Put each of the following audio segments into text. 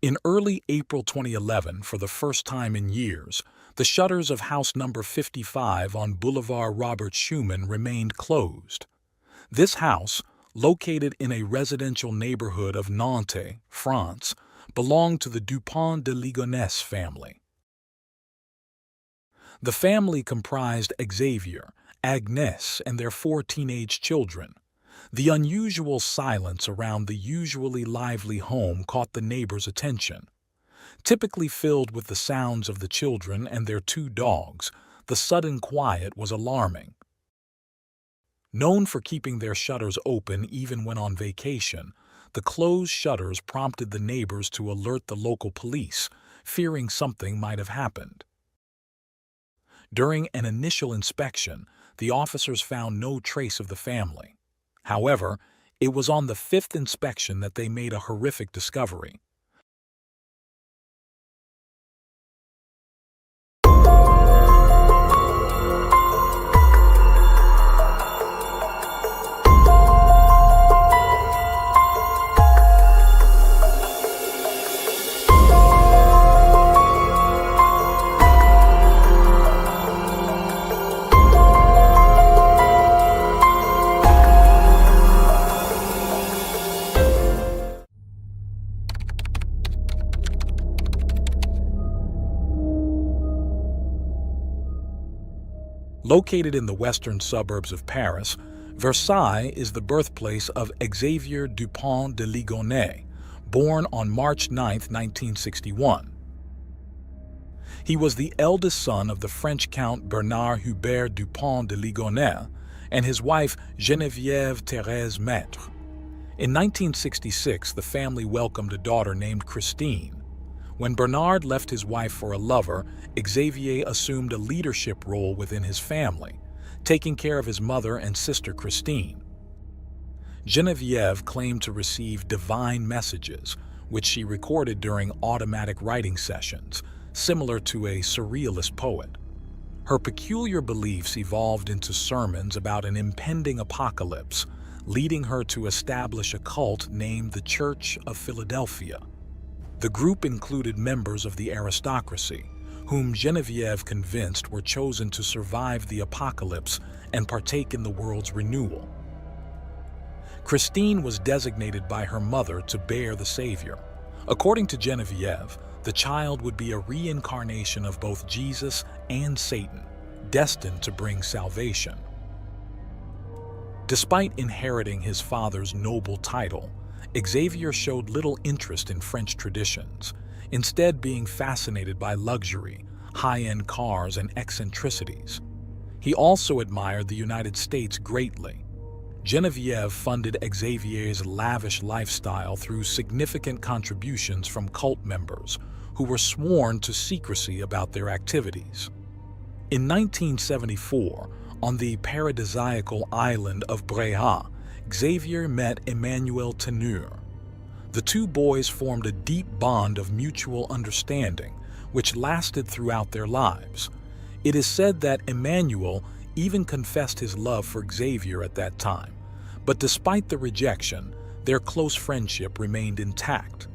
In early April 2011, for the first time in years, the shutters of house number 55 on Boulevard Robert Schumann remained closed. This house, located in a residential neighborhood of Nantes, France, belonged to the Dupont de Ligonnès family. The family comprised Xavier, Agnès, and their 4 teenage children. The unusual silence around the usually lively home caught the neighbors' attention. Typically filled with the sounds of the children and their 2 dogs, the sudden quiet was alarming. Known for keeping their shutters open even when on vacation, the closed shutters prompted the neighbors to alert the local police, fearing something might have happened. During an initial inspection, the officers found no trace of the family. However, it was on the 5th inspection that they made a horrific discovery. Located in the western suburbs of Paris, Versailles is the birthplace of Xavier Dupont de Ligonnès, born on March 9, 1961. He was the eldest son of the French Count Bernard Hubert Dupont de Ligonnès and his wife Geneviève Thérèse Maître. In 1966, the family welcomed a daughter named Christine. When Bernard left his wife for a lover, Xavier assumed a leadership role within his family, taking care of his mother and sister Christine. Geneviève claimed to receive divine messages, which she recorded during automatic writing sessions, similar to a surrealist poet. Her peculiar beliefs evolved into sermons about an impending apocalypse, leading her to establish a cult named the Church of Philadelphia. The group included members of the aristocracy, whom Geneviève convinced were chosen to survive the apocalypse and partake in the world's renewal. Christine was designated by her mother to bear the Savior. According to Geneviève, the child would be a reincarnation of both Jesus and Satan, destined to bring salvation. Despite inheriting his father's noble title, Xavier showed little interest in French traditions, instead being fascinated by luxury, high-end cars, and eccentricities. He also admired the United States greatly. Geneviève funded Xavier's lavish lifestyle through significant contributions from cult members who were sworn to secrecy about their activities. In 1974, on the paradisiacal island of Bréhat, Xavier met Emmanuel Teneur. The 2 boys formed a deep bond of mutual understanding, which lasted throughout their lives. It is said that Emmanuel even confessed his love for Xavier at that time, but despite the rejection, their close friendship remained intact.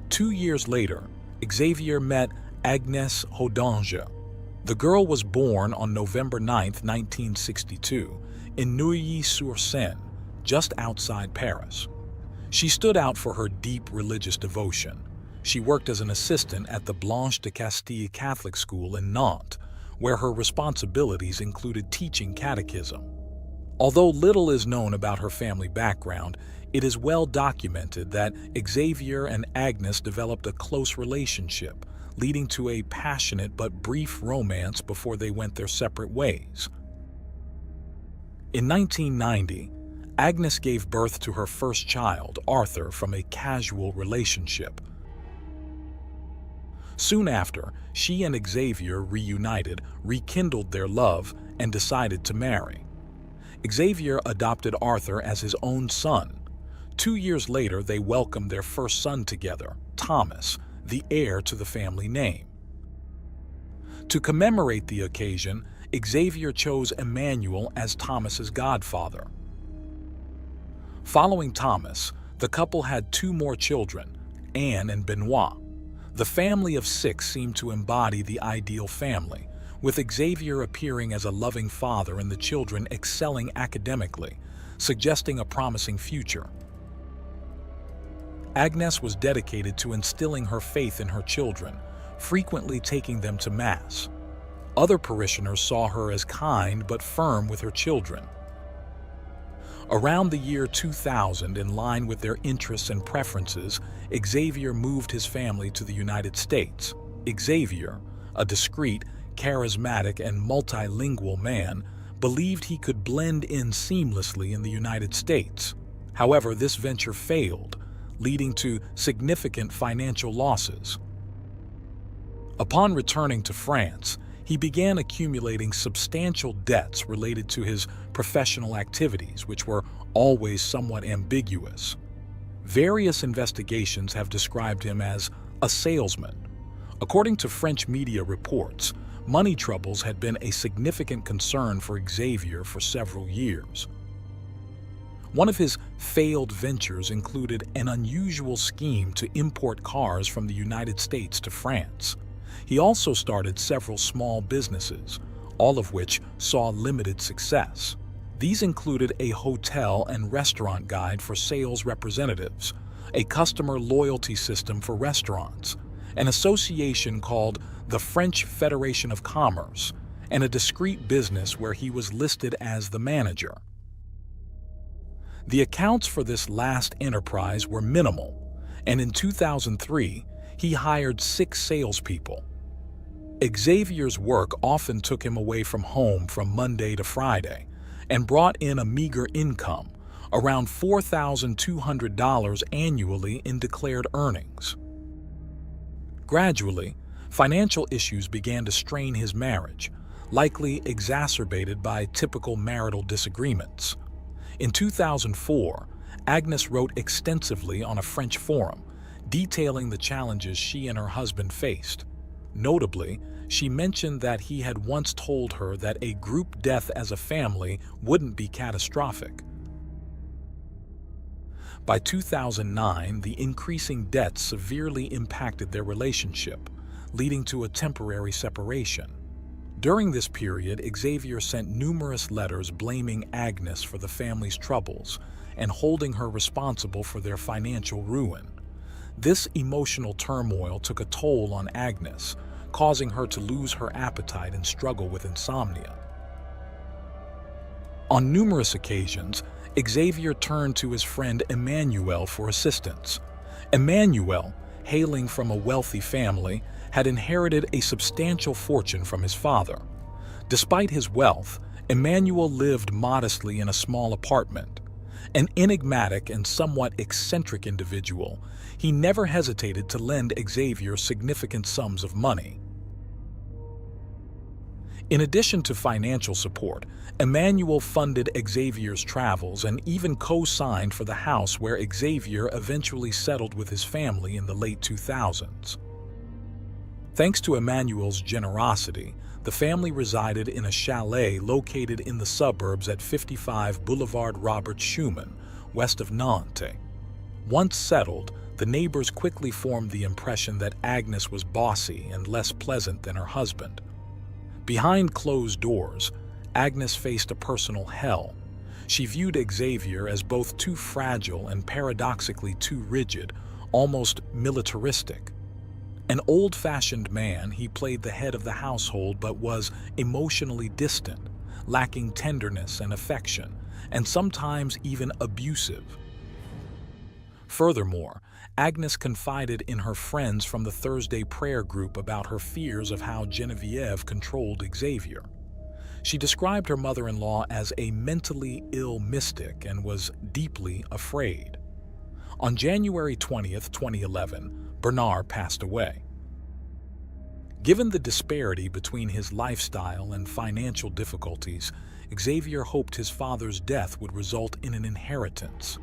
2 years later, Xavier met Agnès Hodange. The girl was born on November 9, 1962, in Neuilly-sur-Seine, just outside Paris. She stood out for her deep religious devotion. She worked as an assistant at the Blanche de Castille Catholic School in Nantes, where her responsibilities included teaching catechism. Although little is known about her family background, it is well documented that Xavier and Agnès developed a close relationship, leading to a passionate but brief romance before they went their separate ways. In 1990, Agnès gave birth to her first child, Arthur, from a casual relationship. Soon after, she and Xavier reunited, rekindled their love, and decided to marry. Xavier adopted Arthur as his own son. 2 years later, they welcomed their first son together, Thomas, the heir to the family name. To commemorate the occasion, Xavier chose Emmanuel as Thomas's godfather. Following Thomas, the couple had 2 more children, Anne and Benoit. The family of 6 seemed to embody the ideal family, with Xavier appearing as a loving father and the children excelling academically, suggesting a promising future. Agnes was dedicated to instilling her faith in her children, frequently taking them to Mass. Other parishioners saw her as kind but firm with her children. Around the year 2000, in line with their interests and preferences, Xavier moved his family to the United States. Xavier, a discreet, charismatic, and multilingual man, believed he could blend in seamlessly in the United States. However, this venture failed, leading to significant financial losses. Upon returning to France, he began accumulating substantial debts related to his professional activities, which were always somewhat ambiguous. Various investigations have described him as a salesman. According to French media reports, money troubles had been a significant concern for Xavier for several years. One of his failed ventures included an unusual scheme to import cars from the United States to France. He also started several small businesses, all of which saw limited success. These included a hotel and restaurant guide for sales representatives, a customer loyalty system for restaurants, an association called the French Federation of Commerce, and a discreet business where he was listed as the manager. The accounts for this last enterprise were minimal, and in 2003, he hired 6 salespeople. Xavier's work often took him away from home from Monday to Friday and brought in a meager income, around $4,200 annually in declared earnings. Gradually, financial issues began to strain his marriage, likely exacerbated by typical marital disagreements. In 2004, Agnes wrote extensively on a French forum, detailing the challenges she and her husband faced. Notably, she mentioned that he had once told her that a group death as a family wouldn't be catastrophic. By 2009, the increasing debts severely impacted their relationship, leading to a temporary separation. During this period, Xavier sent numerous letters blaming Agnes for the family's troubles and holding her responsible for their financial ruin. This emotional turmoil took a toll on Agnes, causing her to lose her appetite and struggle with insomnia. On numerous occasions, Xavier turned to his friend Emmanuel for assistance. Emmanuel, hailing from a wealthy family, had inherited a substantial fortune from his father. Despite his wealth, Emmanuel lived modestly in a small apartment. An enigmatic and somewhat eccentric individual, he never hesitated to lend Xavier significant sums of money. In addition to financial support, Emmanuel funded Xavier's travels and even co-signed for the house where Xavier eventually settled with his family in the late 2000s. Thanks to Emmanuel's generosity, the family resided in a chalet located in the suburbs at 55 Boulevard Robert Schumann, west of Nantes. Once settled, the neighbors quickly formed the impression that Agnes was bossy and less pleasant than her husband. Behind closed doors, Agnes faced a personal hell. She viewed Xavier as both too fragile and paradoxically too rigid, almost militaristic. An old-fashioned man, he played the head of the household but was emotionally distant, lacking tenderness and affection, and sometimes even abusive. Furthermore, Agnes confided in her friends from the Thursday prayer group about her fears of how Geneviève controlled Xavier. She described her mother-in-law as a mentally ill mystic and was deeply afraid. On January 20th, 2011, Bernard passed away. Given the disparity between his lifestyle and financial difficulties, Xavier hoped his father's death would result in an inheritance.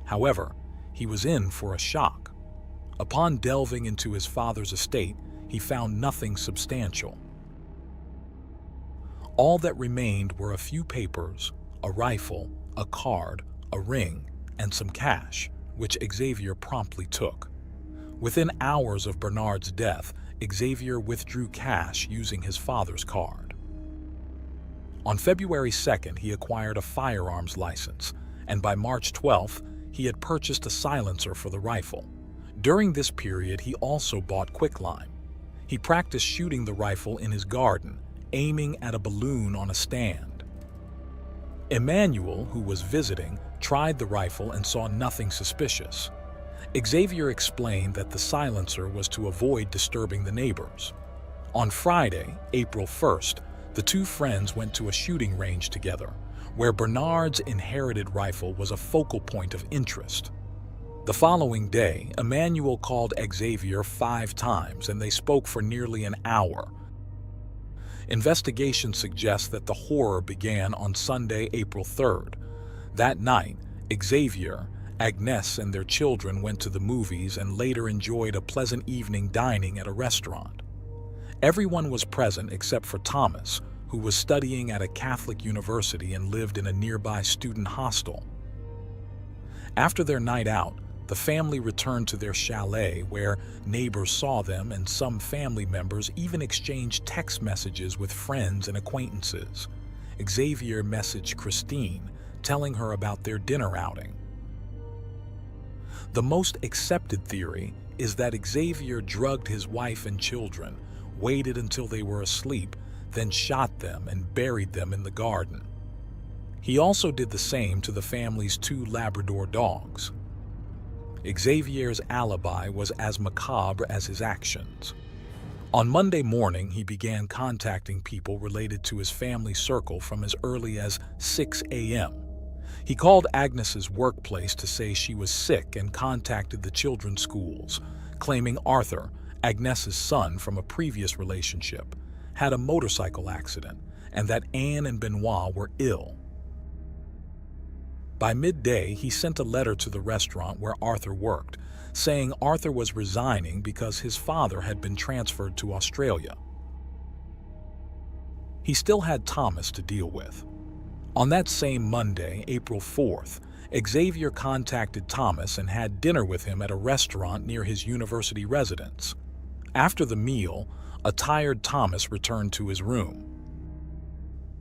However, he was in for a shock. Upon delving into his father's estate, he found nothing substantial. All that remained were a few papers, a rifle, a card, a ring, and some cash, which Xavier promptly took. Within hours of Bernard's death, Xavier withdrew cash using his father's card. On February 2nd, he acquired a firearms license, and by March 12th, he had purchased a silencer for the rifle. During this period, he also bought quicklime. He practiced shooting the rifle in his garden, aiming at a balloon on a stand. Emmanuel, who was visiting, tried the rifle and saw nothing suspicious. Xavier explained that the silencer was to avoid disturbing the neighbors. On Friday, April 1st, the two friends went to a shooting range together, where Bernard's inherited rifle was a focal point of interest. The following day, Emmanuel called Xavier 5 times and they spoke for nearly an hour. Investigation suggests that the horror began on Sunday, April 3rd. That night, Xavier, Agnes, and their children went to the movies and later enjoyed a pleasant evening dining at a restaurant. Everyone was present except for Thomas, who was studying at a Catholic university and lived in a nearby student hostel. After their night out, the family returned to their chalet where neighbors saw them and some family members even exchanged text messages with friends and acquaintances. Xavier messaged Christine, telling her about their dinner outing. The most accepted theory is that Xavier drugged his wife and children, waited until they were asleep, then shot them and buried them in the garden. He also did the same to the family's 2 Labrador dogs. Xavier's alibi was as macabre as his actions. On Monday morning, he began contacting people related to his family circle from as early as 6 a.m. He called Agnes's workplace to say she was sick and contacted the children's schools, claiming Arthur, Agnes's son from a previous relationship, had a motorcycle accident and that Anne and Benoit were ill. By midday, he sent a letter to the restaurant where Arthur worked, saying Arthur was resigning because his father had been transferred to Australia. He still had Thomas to deal with. On that same Monday, April 4th, Xavier contacted Thomas and had dinner with him at a restaurant near his university residence. After the meal, a tired Thomas returned to his room.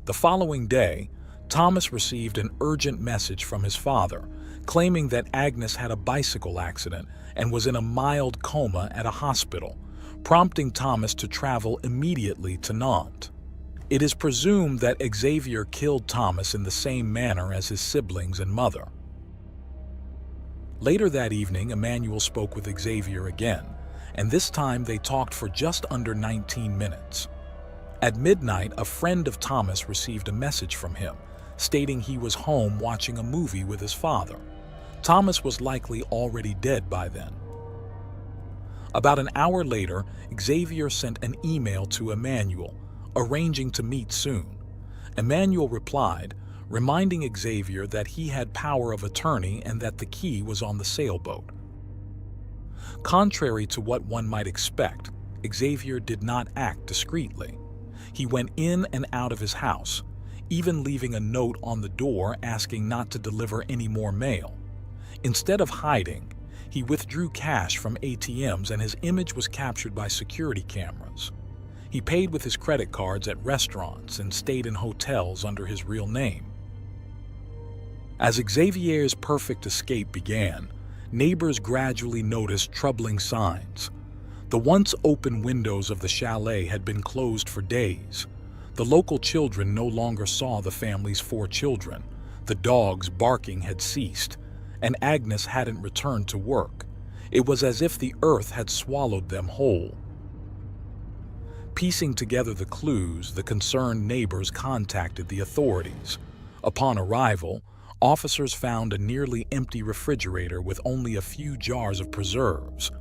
The following day, Thomas received an urgent message from his father, claiming that Agnes had a bicycle accident and was in a mild coma at a hospital, prompting Thomas to travel immediately to Nantes. It is presumed that Xavier killed Thomas in the same manner as his siblings and mother. Later that evening, Emmanuel spoke with Xavier again, and this time they talked for just under 19 minutes. At midnight, a friend of Thomas received a message from him, stating he was home watching a movie with his father. Thomas was likely already dead by then. About an hour later, Xavier sent an email to Emmanuel, arranging to meet soon. Emmanuel replied, reminding Xavier that he had power of attorney and that the key was on the sailboat. Contrary to what one might expect, Xavier did not act discreetly. He went in and out of his house, even leaving a note on the door asking not to deliver any more mail. Instead of hiding, he withdrew cash from ATMs and his image was captured by security cameras. He paid with his credit cards at restaurants and stayed in hotels under his real name. As Xavier's perfect escape began, neighbors gradually noticed troubling signs. The once open windows of the chalet had been closed for days. The local children no longer saw the family's 4 children. The dogs barking had ceased, and Agnes hadn't returned to work. It was as if the earth had swallowed them whole. Piecing together the clues, the concerned neighbors contacted the authorities. Upon arrival, officers found a nearly empty refrigerator with only a few jars of preserves.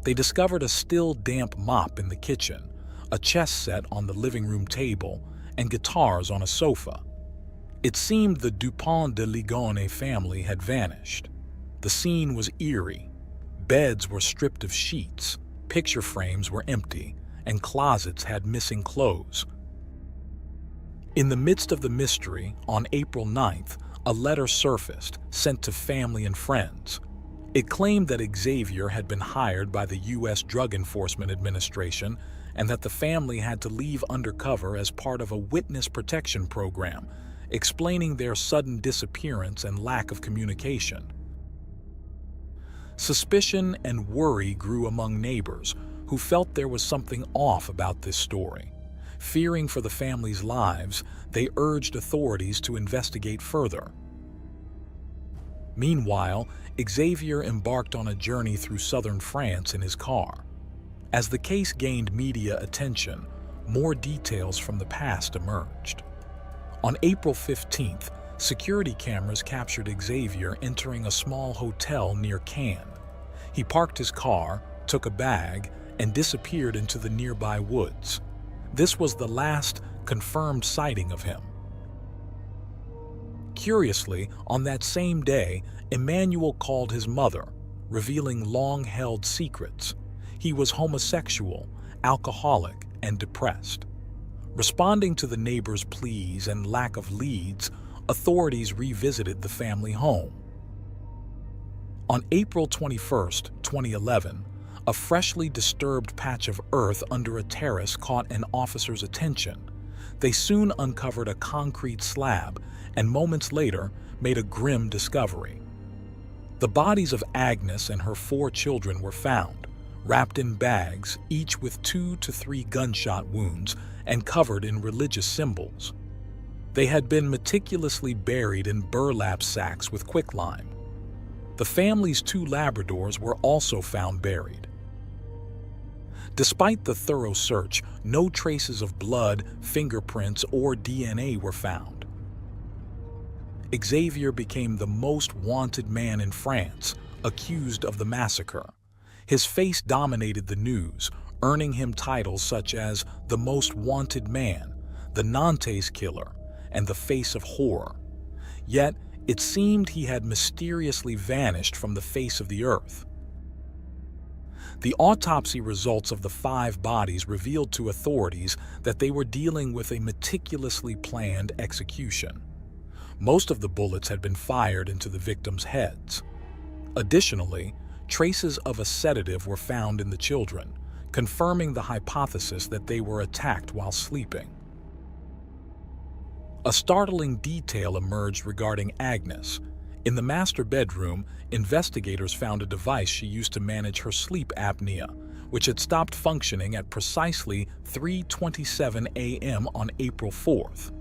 They discovered a still damp mop in the kitchen, a chess set on the living room table, and guitars on a sofa. It seemed the Dupont de Ligonnès family had vanished. The scene was eerie. Beds were stripped of sheets, picture frames were empty, and closets had missing clothes. In the midst of the mystery, on April 9th, a letter surfaced, sent to family and friends. It claimed that Xavier had been hired by the U.S. Drug Enforcement Administration and that the family had to leave undercover as part of a witness protection program, explaining their sudden disappearance and lack of communication. Suspicion and worry grew among neighbors who felt there was something off about this story. Fearing for the family's lives, they urged authorities to investigate further. Meanwhile, Xavier embarked on a journey through southern France in his car. As the case gained media attention, more details from the past emerged. On April 15th, security cameras captured Xavier entering a small hotel near Cannes. He parked his car, took a bag, and disappeared into the nearby woods. This was the last confirmed sighting of him. Curiously, on that same day, Emmanuel called his mother, revealing long-held secrets. He was homosexual, alcoholic, and depressed. Responding to the neighbors' pleas and lack of leads, authorities revisited the family home. On April 21, 2011, a freshly disturbed patch of earth under a terrace caught an officer's attention. They soon uncovered a concrete slab and moments later made a grim discovery. The bodies of Agnes and her 4 children were found, wrapped in bags, each with 2 to 3 gunshot wounds and covered in religious symbols. They had been meticulously buried in burlap sacks with quicklime. The family's 2 Labradors were also found buried. Despite the thorough search, no traces of blood, fingerprints, or DNA were found. Xavier became the most wanted man in France, accused of the massacre. His face dominated the news, earning him titles such as the Most Wanted Man, the Nantes Killer, and the Face of Horror. Yet, it seemed he had mysteriously vanished from the face of the earth. The autopsy results of the 5 bodies revealed to authorities that they were dealing with a meticulously planned execution. Most of the bullets had been fired into the victims' heads. Additionally, traces of a sedative were found in the children, confirming the hypothesis that they were attacked while sleeping. A startling detail emerged regarding Agnes. In the master bedroom, investigators found a device she used to manage her sleep apnea, which had stopped functioning at precisely 3:27 a.m. on April 4th.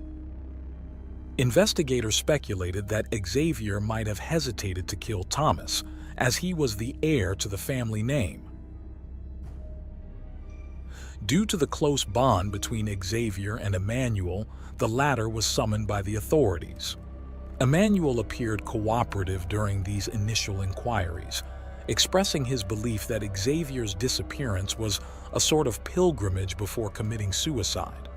Investigators speculated that Xavier might have hesitated to kill Thomas, as he was the heir to the family name. Due to the close bond between Xavier and Emmanuel, the latter was summoned by the authorities. Emmanuel appeared cooperative during these initial inquiries, expressing his belief that Xavier's disappearance was a sort of pilgrimage before committing suicide.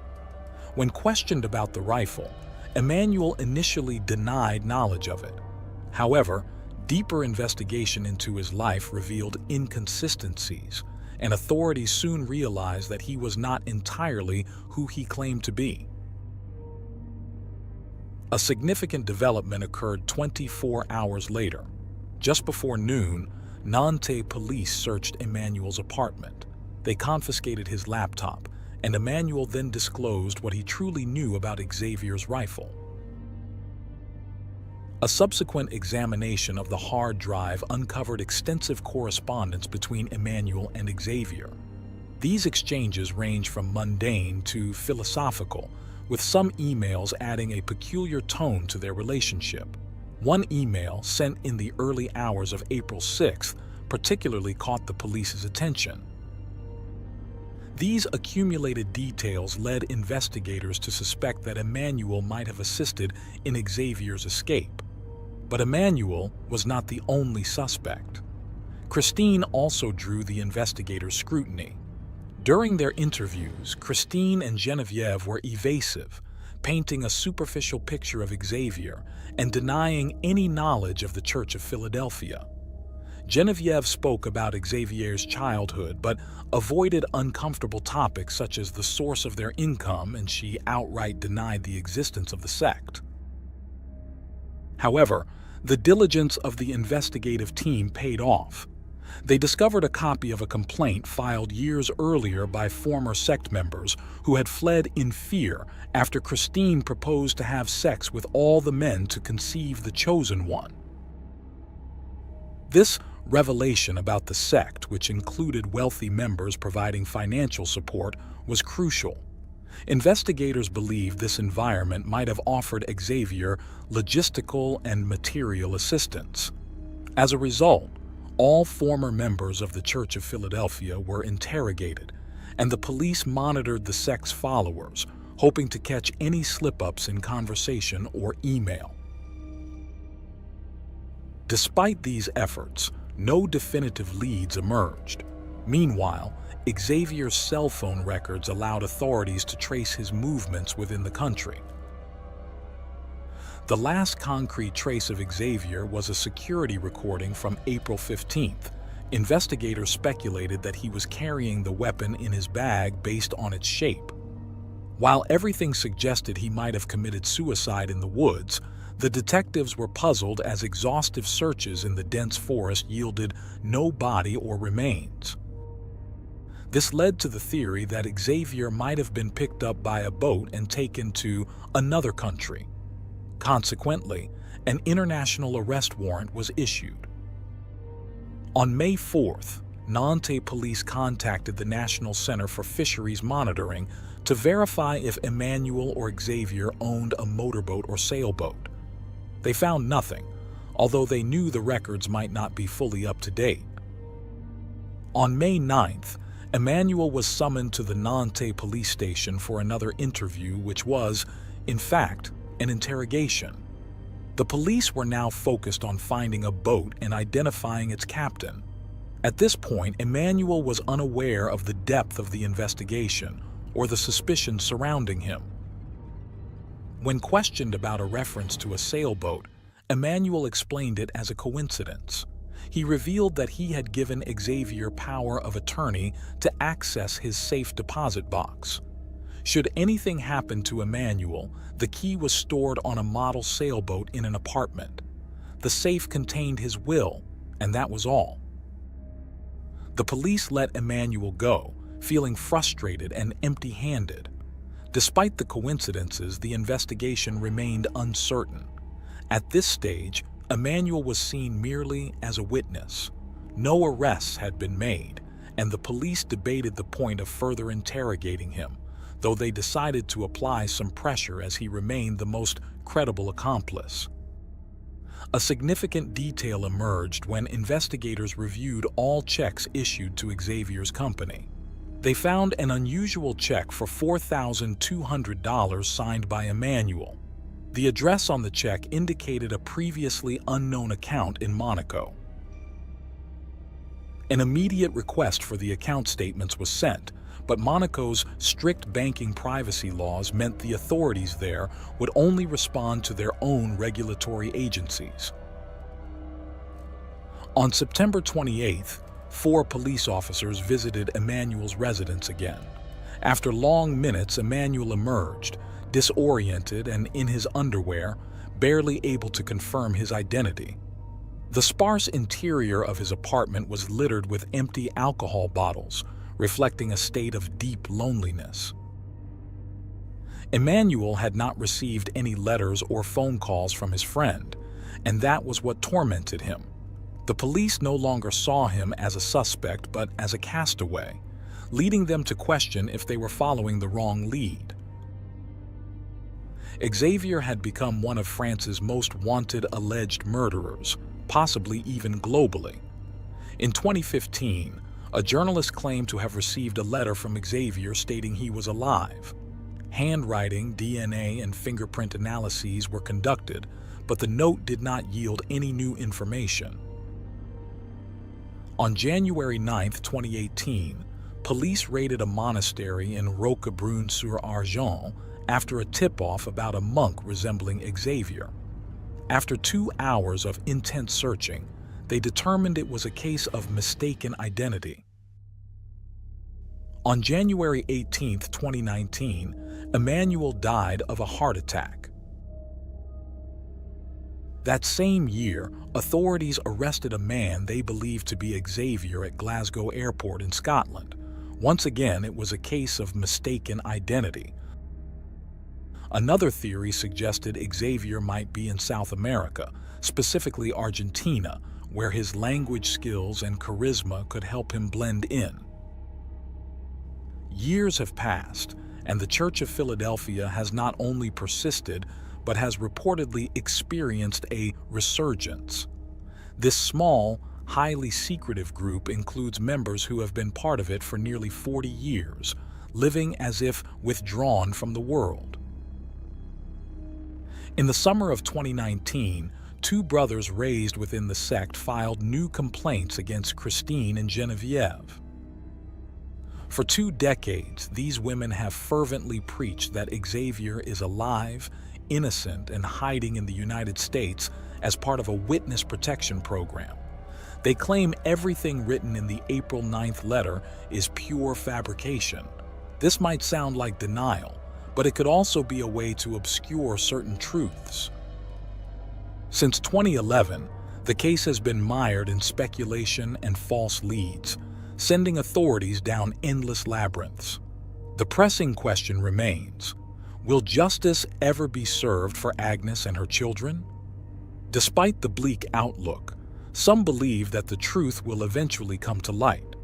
When questioned about the rifle, Emmanuel initially denied knowledge of it. However, deeper investigation into his life revealed inconsistencies, and authorities soon realized that he was not entirely who he claimed to be. A significant development occurred 24 hours later. Just before noon, Nantes police searched Emmanuel's apartment. They confiscated his laptop, and Emmanuel then disclosed what he truly knew about Xavier's rifle. A subsequent examination of the hard drive uncovered extensive correspondence between Emmanuel and Xavier. These exchanges range from mundane to philosophical, with some emails adding a peculiar tone to their relationship. One email, sent in the early hours of April 6th, particularly caught the police's attention. These accumulated details led investigators to suspect that Emmanuel might have assisted in Xavier's escape. But Emmanuel was not the only suspect. Christine also drew the investigators' scrutiny. During their interviews, Christine and Geneviève were evasive, painting a superficial picture of Xavier and denying any knowledge of the Church of Philadelphia. Geneviève spoke about Xavier's childhood, but avoided uncomfortable topics such as the source of their income, and she outright denied the existence of the sect. However, The diligence of the investigative team paid off. They discovered a copy of a complaint filed years earlier by former sect members who had fled in fear after Christine proposed to have sex with all the men to conceive the chosen one. This revelation about the sect, which included wealthy members providing financial support, was crucial. Investigators believed this environment might have offered Xavier logistical and material assistance. As a result, all former members of the Church of Philadelphia were interrogated, and the police monitored the sect's followers, hoping to catch any slip-ups in conversation or email. Despite these efforts, no definitive leads emerged. Meanwhile, Xavier's cell phone records allowed authorities to trace his movements within the country. The last concrete trace of Xavier was a security recording from April 15th. Investigators speculated that he was carrying the weapon in his bag based on its shape. While everything suggested he might have committed suicide in the woods, the detectives were puzzled as exhaustive searches in the dense forest yielded no body or remains. This led to the theory that Xavier might have been picked up by a boat and taken to another country. Consequently, an international arrest warrant was issued. On May 4th, Nantes police contacted the National Center for Fisheries Monitoring to verify if Emmanuel or Xavier owned a motorboat or sailboat. They found nothing, although they knew the records might not be fully up to date. On May 9th, Emmanuel was summoned to the Nantes police station for another interview, which was, in fact, an interrogation. The police were now focused on finding a boat and identifying its captain. At this point, Emmanuel was unaware of the depth of the investigation or the suspicion surrounding him. When questioned about a reference to a sailboat, Emmanuel explained it as a coincidence. He revealed that he had given Xavier power of attorney to access his safe deposit box. Should anything happen to Emmanuel, the key was stored on a model sailboat in an apartment. The safe contained his will, and that was all. The police let Emmanuel go, feeling frustrated and empty-handed. Despite the coincidences, the investigation remained uncertain. At this stage, Emmanuel was seen merely as a witness. No arrests had been made, and the police debated the point of further interrogating him, though they decided to apply some pressure as he remained the most credible accomplice. A significant detail emerged when investigators reviewed all checks issued to Xavier's company. They found an unusual check for $4,200 signed by Emmanuel. The address on the check indicated a previously unknown account in Monaco. An immediate request for the account statements was sent, but Monaco's strict banking privacy laws meant the authorities there would only respond to their own regulatory agencies. On September 28th, 4 police officers visited Emmanuel's residence again. After long minutes, Emmanuel emerged, disoriented and in his underwear, barely able to confirm his identity. The sparse interior of his apartment was littered with empty alcohol bottles, reflecting a state of deep loneliness. Emmanuel had not received any letters or phone calls from his friend, and that was what tormented him. The police no longer saw him as a suspect but as a castaway, leading them to question if they were following the wrong lead. Xavier had become one of France's most wanted alleged murderers, possibly even globally. In 2015, a journalist claimed to have received a letter from Xavier stating he was alive. Handwriting, DNA, and fingerprint analyses were conducted, but the note did not yield any new information. On January 9, 2018, police raided a monastery in Roquebrune-sur-Argens after a tip-off about a monk resembling Xavier. After 2 hours of intense searching, they determined it was a case of mistaken identity. On January 18, 2019, Emmanuel died of a heart attack. That same year, authorities arrested a man they believed to be Xavier at Glasgow Airport in Scotland. Once again, it was a case of mistaken identity. Another theory suggested Xavier might be in South America, specifically Argentina, where his language skills and charisma could help him blend in. Years have passed, and the Church of Philadelphia has not only persisted, but has reportedly experienced a resurgence. This small, highly secretive group includes members who have been part of it for nearly 40 years, living as if withdrawn from the world. In the summer of 2019, two brothers raised within the sect filed new complaints against Christine and Genevieve. For 2 decades, these women have fervently preached that Xavier is alive, innocent, and hiding in the United States as part of a witness protection program. They claim everything written in the April 9th letter is pure fabrication. This might sound like denial, but it could also be a way to obscure certain truths. Since 2011, the case has been mired in speculation and false leads, sending authorities down endless labyrinths. The pressing question remains: will justice ever be served for Agnes and her children? Despite the bleak outlook, some believe that the truth will eventually come to light.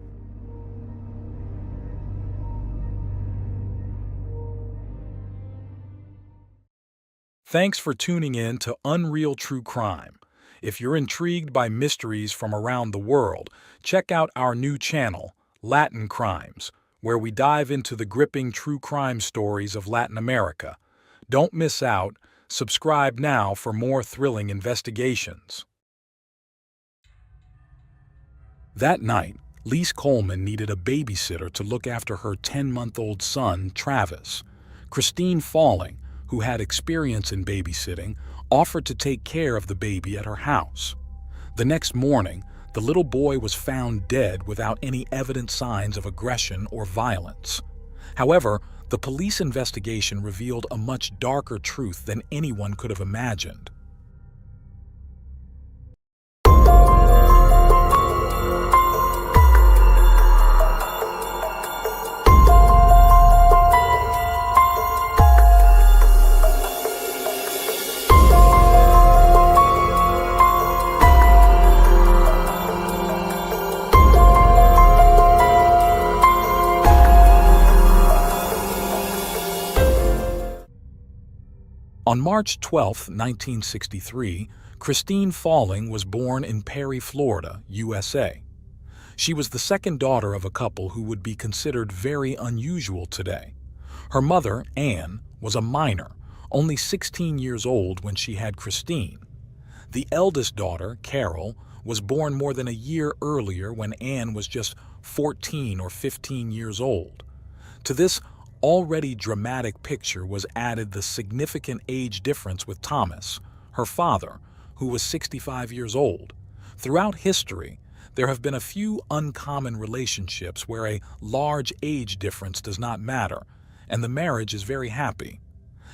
Thanks for tuning in to Unreal True Crime. If you're intrigued by mysteries from around the world, check out our new channel, Latin Crimes, where we dive into the gripping true crime stories of Latin America. Don't miss out. Subscribe now for more thrilling investigations. That night, Lise Coleman needed a babysitter to look after her 10-month-old son, Travis. Christine Falling, who had experience in babysitting, offered to take care of the baby at her house. The next morning, the little boy was found dead without any evident signs of aggression or violence. However, the police investigation revealed a much darker truth than anyone could have imagined. On March 12, 1963, Christine Falling was born in Perry, Florida, USA. She was the second daughter of a couple who would be considered very unusual today. Her mother, Anne, was a minor, only 16 years old when she had Christine. The eldest daughter, Carol, was born more than a year earlier when Anne was just 14 or 15 years old. To this already dramatic picture was added the significant age difference with Thomas, her father, who was 65 years old. Throughout history, there have been a few uncommon relationships where a large age difference does not matter, and the marriage is very happy.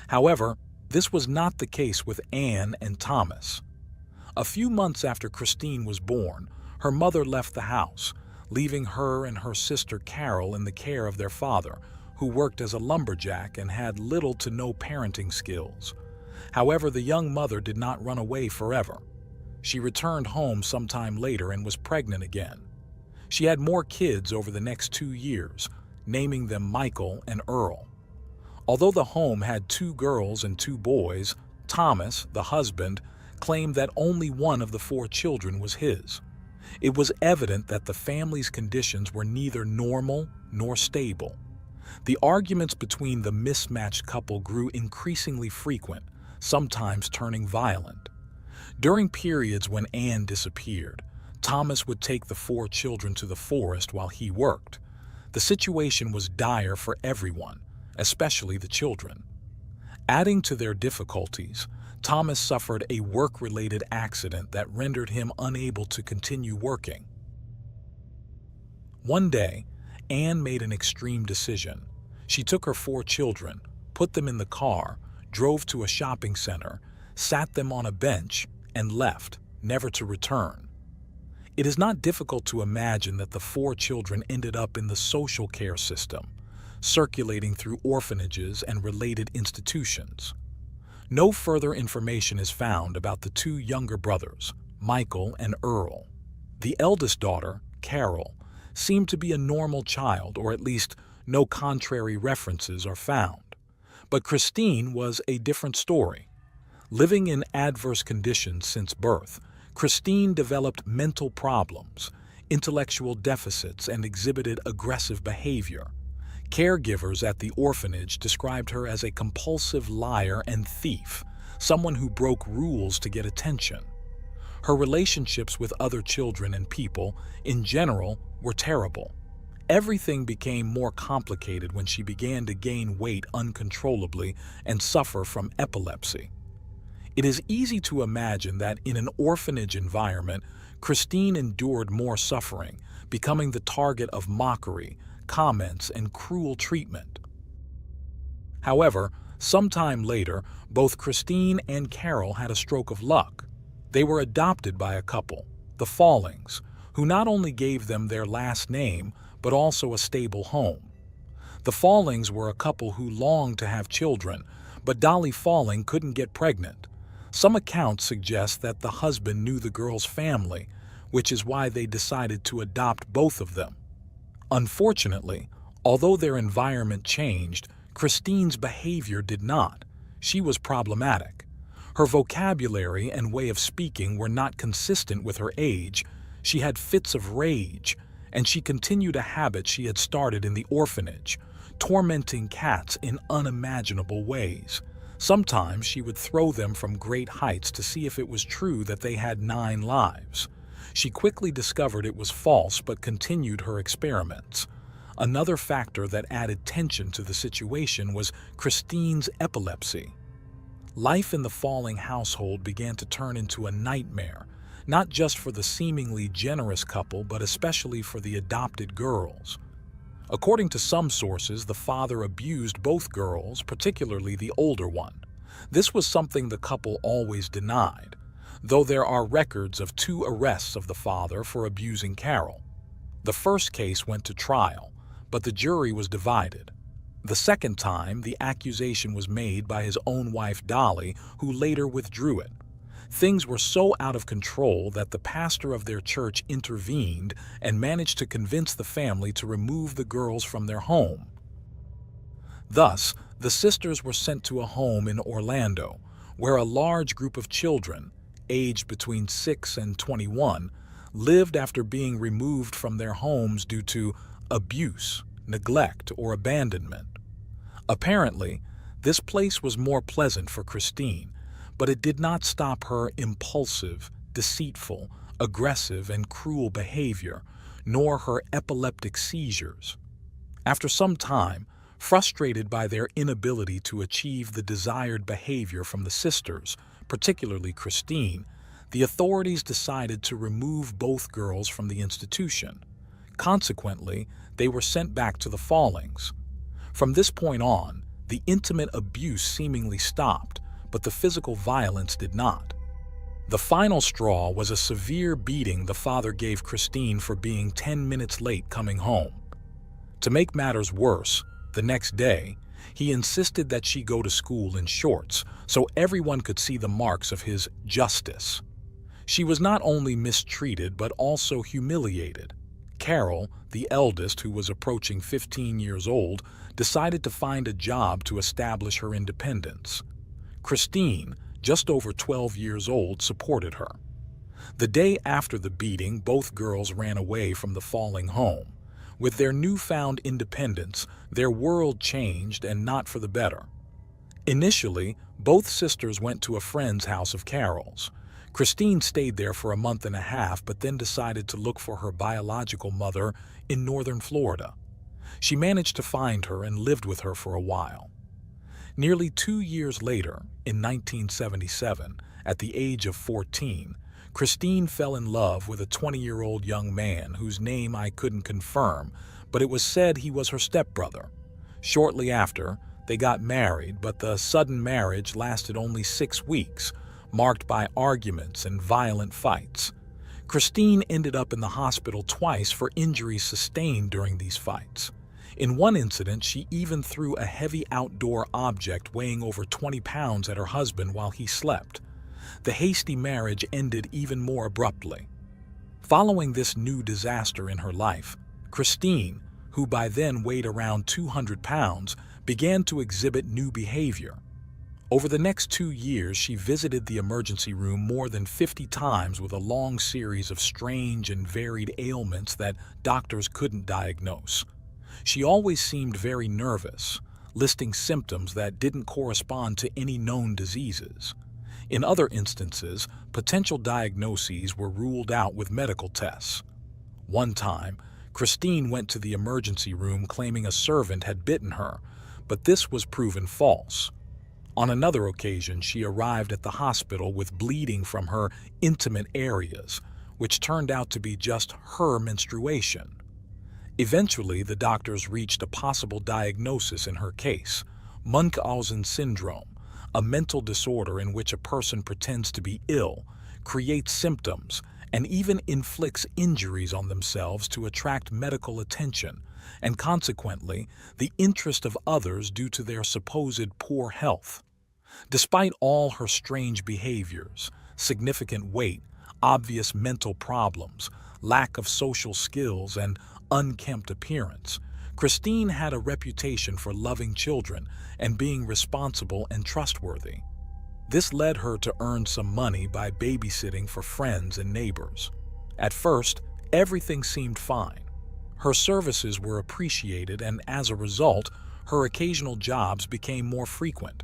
However, this was not the case with Anne and Thomas. A few months after Christine was born, her mother left the house, leaving her and her sister Carol in the care of their father, who worked as a lumberjack and had little to no parenting skills. However, the young mother did not run away forever. She returned home sometime later and was pregnant again. She had more kids over the next 2 years, naming them Michael and Earl. Although the home had 2 girls and 2 boys, Thomas, the husband, claimed that only one of the 4 children was his. It was evident that the family's conditions were neither normal nor stable. The arguments between the mismatched couple grew increasingly frequent, sometimes turning violent. During periods when Anne disappeared, Thomas would take the 4 children to the forest while he worked. The situation was dire for everyone, especially the children. Adding to their difficulties, Thomas suffered a work-related accident that rendered him unable to continue working. One day, Anne made an extreme decision. She took her 4 children, put them in the car, drove to a shopping center, sat them on a bench, and left, never to return. It is not difficult to imagine that the 4 children ended up in the social care system, circulating through orphanages and related institutions. No further information is found about the 2 younger brothers, Michael and Earl. The eldest daughter, Carol, seemed to be a normal child, or at least no contrary references are found. But Christine was a different story. Living in adverse conditions since birth, Christine developed mental problems, intellectual deficits, and exhibited aggressive behavior. Caregivers at the orphanage described her as a compulsive liar and thief, someone who broke rules to get attention. Her relationships with other children and people, in general, were terrible. Everything became more complicated when she began to gain weight uncontrollably and suffer from epilepsy. It is easy to imagine that in an orphanage environment, Christine endured more suffering, becoming the target of mockery, comments, and cruel treatment. However, sometime later, both Christine and Carol had a stroke of luck. They were adopted by a couple, the Fallings, who not only gave them their last name, but also a stable home. The Fallings were a couple who longed to have children, but Dolly Falling couldn't get pregnant. Some accounts suggest that the husband knew the girl's family, which is why they decided to adopt both of them. Unfortunately, although their environment changed, Christine's behavior did not. She was problematic. Her vocabulary and way of speaking were not consistent with her age. She had fits of rage, and she continued a habit she had started in the orphanage, tormenting cats in unimaginable ways. Sometimes she would throw them from great heights to see if it was true that they had 9 lives. She quickly discovered it was false but continued her experiments. Another factor that added tension to the situation was Christine's epilepsy. Life in the Falling household began to turn into a nightmare, not just for the seemingly generous couple, but especially for the adopted girls. According to some sources, the father abused both girls, particularly the older one. This was something the couple always denied, though there are records of 2 arrests of the father for abusing Carol. The first case went to trial, but the jury was divided. The second time, the accusation was made by his own wife Dolly, who later withdrew it. Things were so out of control that the pastor of their church intervened and managed to convince the family to remove the girls from their home. Thus, the sisters were sent to a home in Orlando, where a large group of children, aged between 6 and 21, lived after being removed from their homes due to abuse, neglect, or abandonment. Apparently, this place was more pleasant for Christine, but it did not stop her impulsive, deceitful, aggressive, and cruel behavior, nor her epileptic seizures. After some time, frustrated by their inability to achieve the desired behavior from the sisters, particularly Christine, the authorities decided to remove both girls from the institution. Consequently, they were sent back to the Fallings. From this point on, the intimate abuse seemingly stopped, but the physical violence did not. The final straw was a severe beating the father gave Christine for being 10 minutes late coming home. To make matters worse, the next day, he insisted that she go to school in shorts so everyone could see the marks of his justice. She was not only mistreated but also humiliated. Carol, the eldest, who was approaching 15 years old, decided to find a job to establish her independence. Christine, just over 12 years old, supported her. The day after the beating, both girls ran away from the Falling home. With their newfound independence, their world changed, and not for the better. Initially, both sisters went to a friend's house of Carol's. Christine stayed there for a month and a half, but then decided to look for her biological mother in northern Florida. She managed to find her and lived with her for a while. Nearly 2 years later, in 1977, at the age of 14, Christine fell in love with a 20-year-old young man whose name I couldn't confirm, but it was said he was her stepbrother. Shortly after, they got married, but the sudden marriage lasted only 6 weeks, marked by arguments and violent fights. Christine ended up in the hospital twice for injuries sustained during these fights. In one incident, she even threw a heavy outdoor object weighing over 20 pounds at her husband while he slept. The hasty marriage ended even more abruptly. Following this new disaster in her life, Christine, who by then weighed around 200 pounds, began to exhibit new behavior. Over the next 2 years, she visited the emergency room more than 50 times with a long series of strange and varied ailments that doctors couldn't diagnose. She always seemed very nervous, listing symptoms that didn't correspond to any known diseases. In other instances, potential diagnoses were ruled out with medical tests. One time, Christine went to the emergency room claiming a servant had bitten her, but this was proven false. On another occasion, she arrived at the hospital with bleeding from her intimate areas, which turned out to be just her menstruation. Eventually, the doctors reached a possible diagnosis in her case: Munchausen syndrome, a mental disorder in which a person pretends to be ill, creates symptoms, and even inflicts injuries on themselves to attract medical attention, and consequently, the interest of others due to their supposed poor health. Despite all her strange behaviors, significant weight, obvious mental problems, lack of social skills, and unkempt appearance, Christine had a reputation for loving children and being responsible and trustworthy. This led her to earn some money by babysitting for friends and neighbors. At first, everything seemed fine. Her services were appreciated, and as a result, her occasional jobs became more frequent.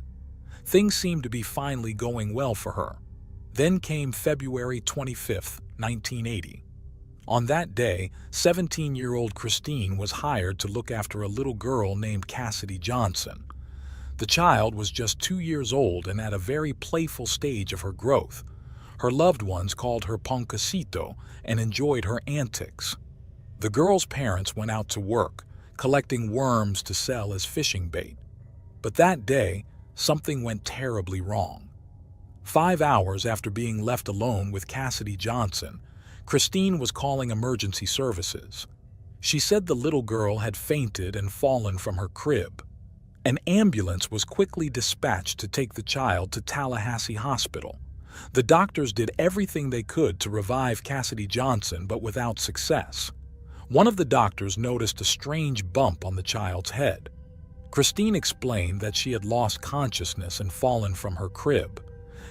Things seemed to be finally going well for her. Then came February 25, 1980. On that day, 17-year-old Christine was hired to look after a little girl named Cassidy Johnson. The child was just 2 years old and at a very playful stage of her growth. Her loved ones called her Poncosito and enjoyed her antics. The girl's parents went out to work, collecting worms to sell as fishing bait. But that day, something went terribly wrong. 5 hours after being left alone with Cassidy Johnson, Christine was calling emergency services. She said the little girl had fainted and fallen from her crib. An ambulance was quickly dispatched to take the child to Tallahassee Hospital. The doctors did everything they could to revive Cassidy Johnson, but without success. One of the doctors noticed a strange bump on the child's head. Christine explained that she had lost consciousness and fallen from her crib.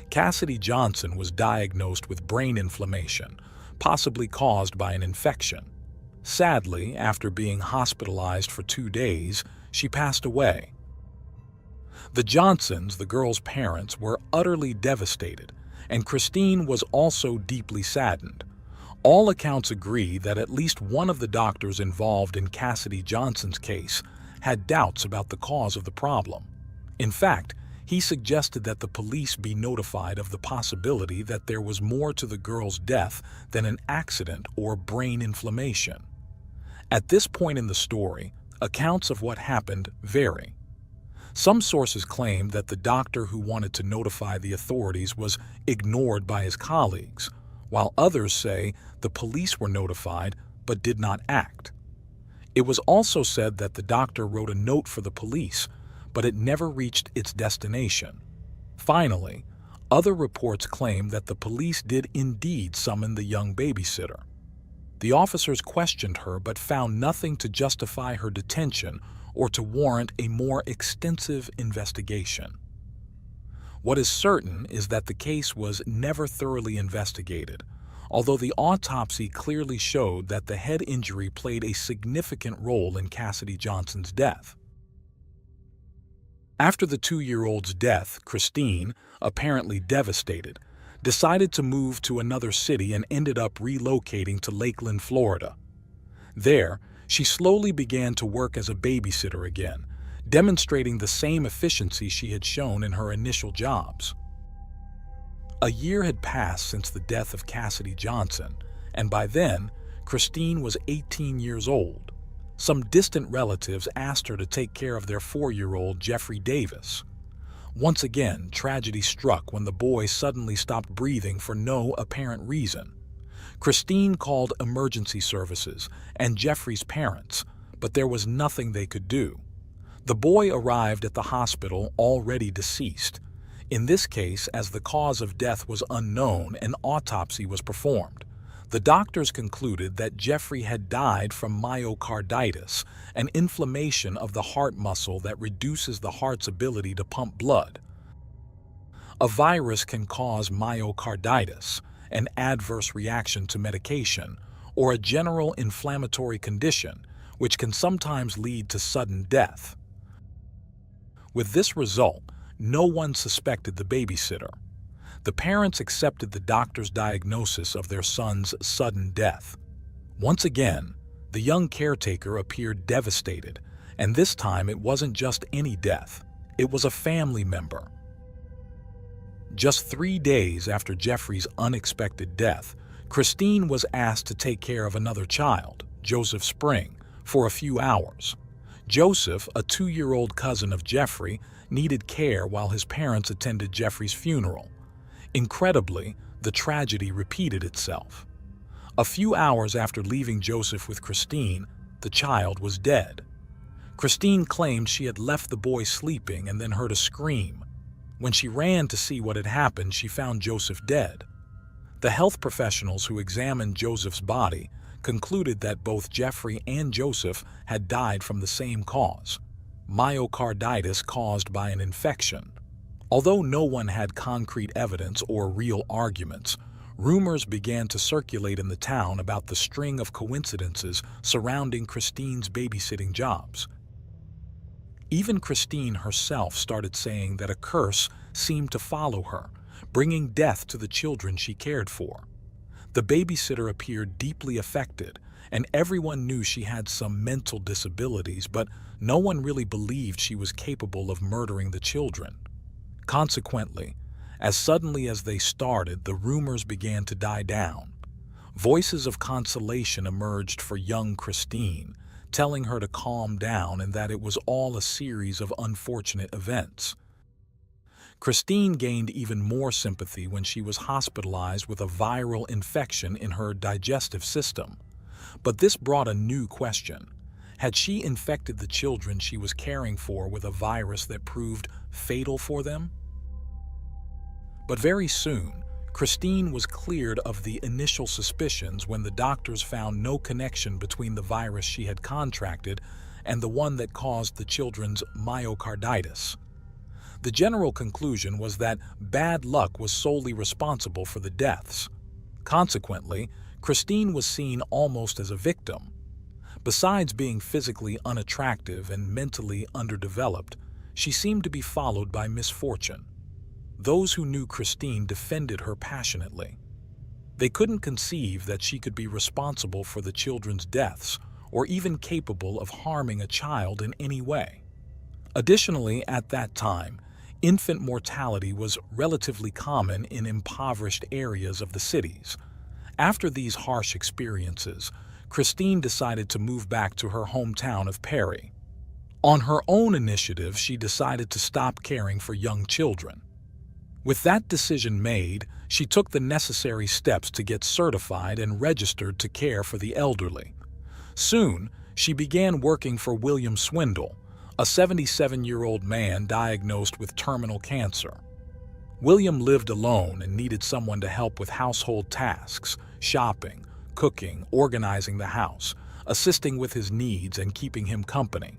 Cassidy Johnson was diagnosed with brain inflammation, possibly caused by an infection. Sadly, after being hospitalized for 2 days, she passed away. The Johnsons, the girl's parents, were utterly devastated, and Christine was also deeply saddened. All accounts agree that at least one of the doctors involved in Cassidy Johnson's case had doubts about the cause of the problem. In fact, he suggested that the police be notified of the possibility that there was more to the girl's death than an accident or brain inflammation. At this point in the story, accounts of what happened vary. Some sources claim that the doctor who wanted to notify the authorities was ignored by his colleagues, while others say the police were notified but did not act. It was also said that the doctor wrote a note for the police, but it never reached its destination. Finally, other reports claim that the police did indeed summon the young babysitter. The officers questioned her but found nothing to justify her detention or to warrant a more extensive investigation. What is certain is that the case was never thoroughly investigated, although the autopsy clearly showed that the head injury played a significant role in Cassidy Johnson's death. After the 2-year-old's death, Christine, apparently devastated, decided to move to another city and ended up relocating to Lakeland, Florida. There, she slowly began to work as a babysitter again, demonstrating the same efficiency she had shown in her initial jobs. A year had passed since the death of Cassidy Johnson, and by then, Christine was 18 years old. Some distant relatives asked her to take care of their 4-year-old Jeffrey Davis. Once again, tragedy struck when the boy suddenly stopped breathing for no apparent reason. Christine called emergency services and Jeffrey's parents, but there was nothing they could do. The boy arrived at the hospital already deceased. In this case, as the cause of death was unknown, an autopsy was performed. The doctors concluded that Jeffrey had died from myocarditis, an inflammation of the heart muscle that reduces the heart's ability to pump blood. A virus can cause myocarditis, an adverse reaction to medication, or a general inflammatory condition, which can sometimes lead to sudden death. With this result, no one suspected the babysitter. The parents accepted the doctor's diagnosis of their son's sudden death. Once again, the young caretaker appeared devastated, and this time it wasn't just any death. It was a family member. Just 3 days after Jeffrey's unexpected death, Christine was asked to take care of another child, Joseph Spring, for a few hours. Joseph, a 2-year-old cousin of Jeffrey, needed care while his parents attended Jeffrey's funeral. Incredibly, the tragedy repeated itself. A few hours after leaving Joseph with Christine, the child was dead. Christine claimed she had left the boy sleeping and then heard a scream. When she ran to see what had happened, she found Joseph dead. The health professionals who examined Joseph's body concluded that both Jeffrey and Joseph had died from the same cause, myocarditis caused by an infection. Although no one had concrete evidence or real arguments, rumors began to circulate in the town about the string of coincidences surrounding Christine's babysitting jobs. Even Christine herself started saying that a curse seemed to follow her, bringing death to the children she cared for. The babysitter appeared deeply affected, and everyone knew she had some mental disabilities, but no one really believed she was capable of murdering the children. Consequently, as suddenly as they started, the rumors began to die down. Voices of consolation emerged for young Christine, telling her to calm down and that it was all a series of unfortunate events. Christine gained even more sympathy when she was hospitalized with a viral infection in her digestive system. But this brought a new question. Had she infected the children she was caring for with a virus that proved fatal for them? But very soon, Christine was cleared of the initial suspicions when the doctors found no connection between the virus she had contracted and the one that caused the children's myocarditis. The general conclusion was that bad luck was solely responsible for the deaths. Consequently, Christine was seen almost as a victim. Besides being physically unattractive and mentally underdeveloped, she seemed to be followed by misfortune. Those who knew Christine defended her passionately. They couldn't conceive that she could be responsible for the children's deaths or even capable of harming a child in any way. Additionally, at that time, infant mortality was relatively common in impoverished areas of the cities. After these harsh experiences, Christine decided to move back to her hometown of Perry. On her own initiative, she decided to stop caring for young children. With that decision made, she took the necessary steps to get certified and registered to care for the elderly. Soon, she began working for William Swindle, a 77-year-old man diagnosed with terminal cancer. William lived alone and needed someone to help with household tasks, shopping, cooking, organizing the house, assisting with his needs, and keeping him company.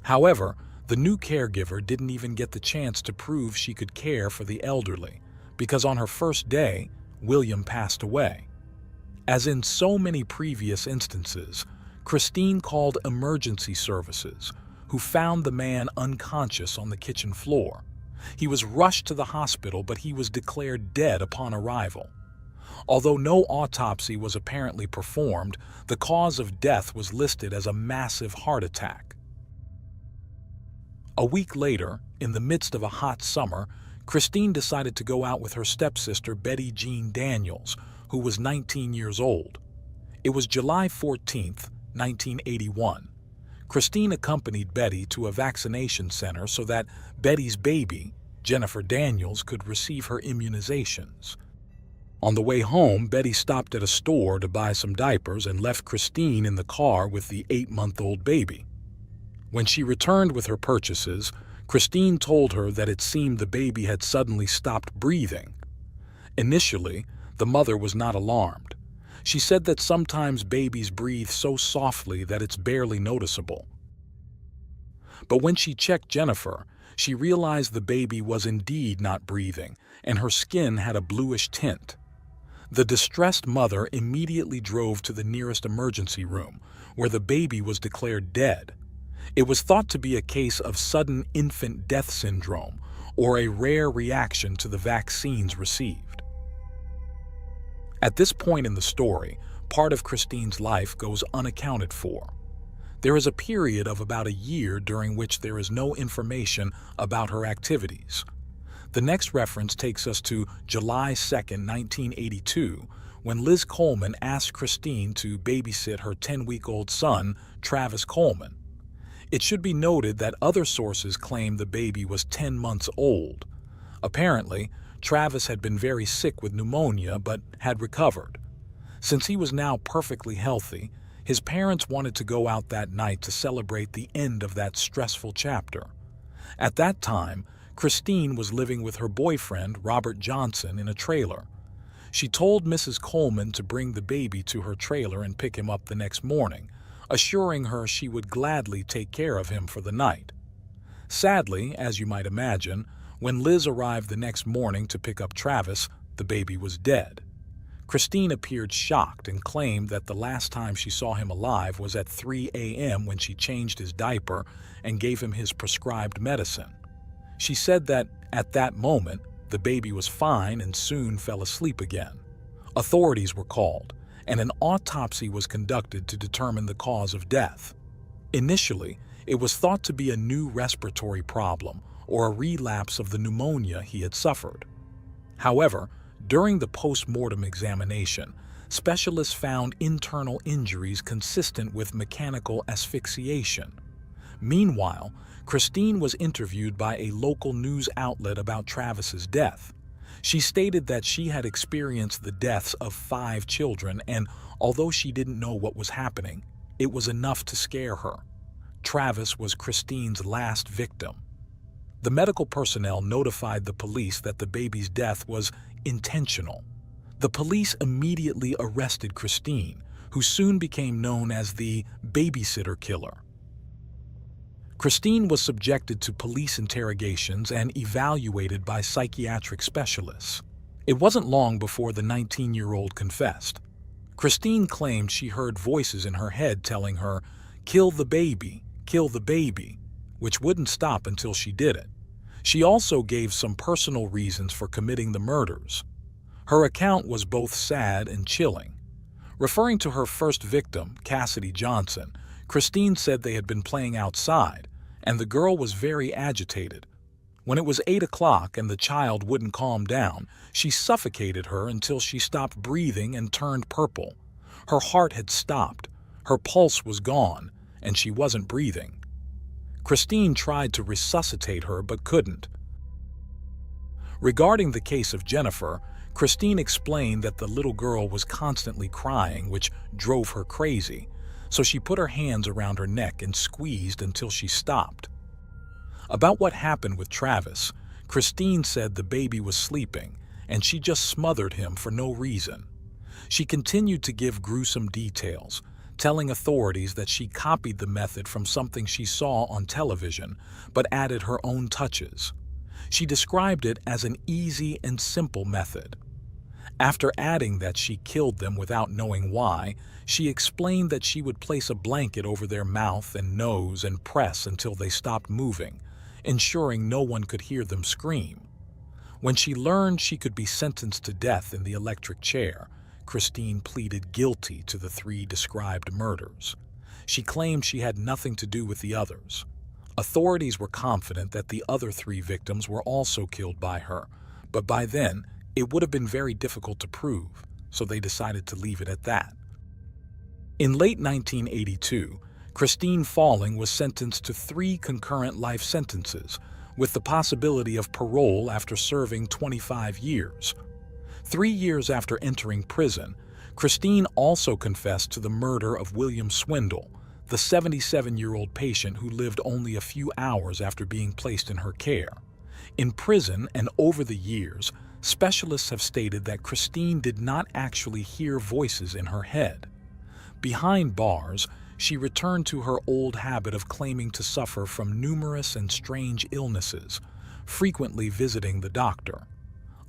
However, the new caregiver didn't even get the chance to prove she could care for the elderly, because on her first day, William passed away. As in so many previous instances, Christine called emergency services, who found the man unconscious on the kitchen floor. He was rushed to the hospital, but he was declared dead upon arrival. Although no autopsy was apparently performed, the cause of death was listed as a massive heart attack. A week later, in the midst of a hot summer, Christine decided to go out with her stepsister Betty Jean Daniels, who was 19 years old. It was July 14, 1981. Christine accompanied Betty to a vaccination center so that Betty's baby, Jennifer Daniels could receive her immunizations. On the way home, Betty stopped at a store to buy some diapers and left Christine in the car with the 8-month-old baby. When she returned with her purchases, Christine told her that it seemed the baby had suddenly stopped breathing. Initially, the mother was not alarmed. She said that sometimes babies breathe so softly that it's barely noticeable. But when she checked Jennifer, she realized the baby was indeed not breathing, and her skin had a bluish tint. The distressed mother immediately drove to the nearest emergency room, where the baby was declared dead. It was thought to be a case of sudden infant death syndrome, or a rare reaction to the vaccines received. At this point in the story, part of Christine's life goes unaccounted for. There is a period of about a year during which there is no information about her activities. The next reference takes us to July 2, 1982, when Liz Coleman asked Christine to babysit her 10-week-old son, Travis Coleman. It should be noted that other sources claim the baby was 10 months old. Apparently, Travis had been very sick with pneumonia but had recovered. Since he was now perfectly healthy, his parents wanted to go out that night to celebrate the end of that stressful chapter. At that time, Christine was living with her boyfriend, Robert Johnson, in a trailer. She told Mrs. Coleman to bring the baby to her trailer and pick him up the next morning, assuring her she would gladly take care of him for the night. Sadly, as you might imagine, when Liz arrived the next morning to pick up Travis, the baby was dead. Christine appeared shocked and claimed that the last time she saw him alive was at 3 a.m. when she changed his diaper and gave him his prescribed medicine. She said that, at that moment, the baby was fine and soon fell asleep again. Authorities were called, and an autopsy was conducted to determine the cause of death. Initially, it was thought to be a new respiratory problem or a relapse of the pneumonia he had suffered. However, during the post-mortem examination, specialists found internal injuries consistent with mechanical asphyxiation. Meanwhile, Christine was interviewed by a local news outlet about Travis's death. She stated that she had experienced the deaths of 5 children, and although she didn't know what was happening, it was enough to scare her. Travis was Christine's last victim. The medical personnel notified the police that the baby's death was intentional. The police immediately arrested Christine, who soon became known as the babysitter killer. Christine was subjected to police interrogations and evaluated by psychiatric specialists. It wasn't long before the 19-year-old confessed. Christine claimed she heard voices in her head telling her, "Kill the baby, which wouldn't stop until she did it. She also gave some personal reasons for committing the murders. Her account was both sad and chilling. Referring to her first victim, Cassidy Johnson, Christine said they had been playing outside, and the girl was very agitated. When it was 8 o'clock and the child wouldn't calm down, she suffocated her until she stopped breathing and turned purple. Her heart had stopped, her pulse was gone, and she wasn't breathing. Christine tried to resuscitate her but couldn't. Regarding the case of Jennifer, Christine explained that the little girl was constantly crying, which drove her crazy, so she put her hands around her neck and squeezed until she stopped. About what happened with Travis, Christine said the baby was sleeping, and she just smothered him for no reason. She continued to give gruesome details, telling authorities that she copied the method from something she saw on television, but added her own touches. She described it as an easy and simple method. After adding that she killed them without knowing why, she explained that she would place a blanket over their mouth and nose and press until they stopped moving, ensuring no one could hear them scream. When she learned she could be sentenced to death in the electric chair, Christine pleaded guilty to the 3 described murders. She claimed she had nothing to do with the others. Authorities were confident that the other 3 victims were also killed by her, but by then, it would have been very difficult to prove, so they decided to leave it at that. In late 1982, Christine Falling was sentenced to 3 concurrent life sentences, with the possibility of parole after serving 25 years. 3 years after entering prison, Christine also confessed to the murder of William Swindle, the 77-year-old patient who lived only a few hours after being placed in her care. In prison and over the years, specialists have stated that Christine did not actually hear voices in her head. Behind bars, she returned to her old habit of claiming to suffer from numerous and strange illnesses, frequently visiting the doctor.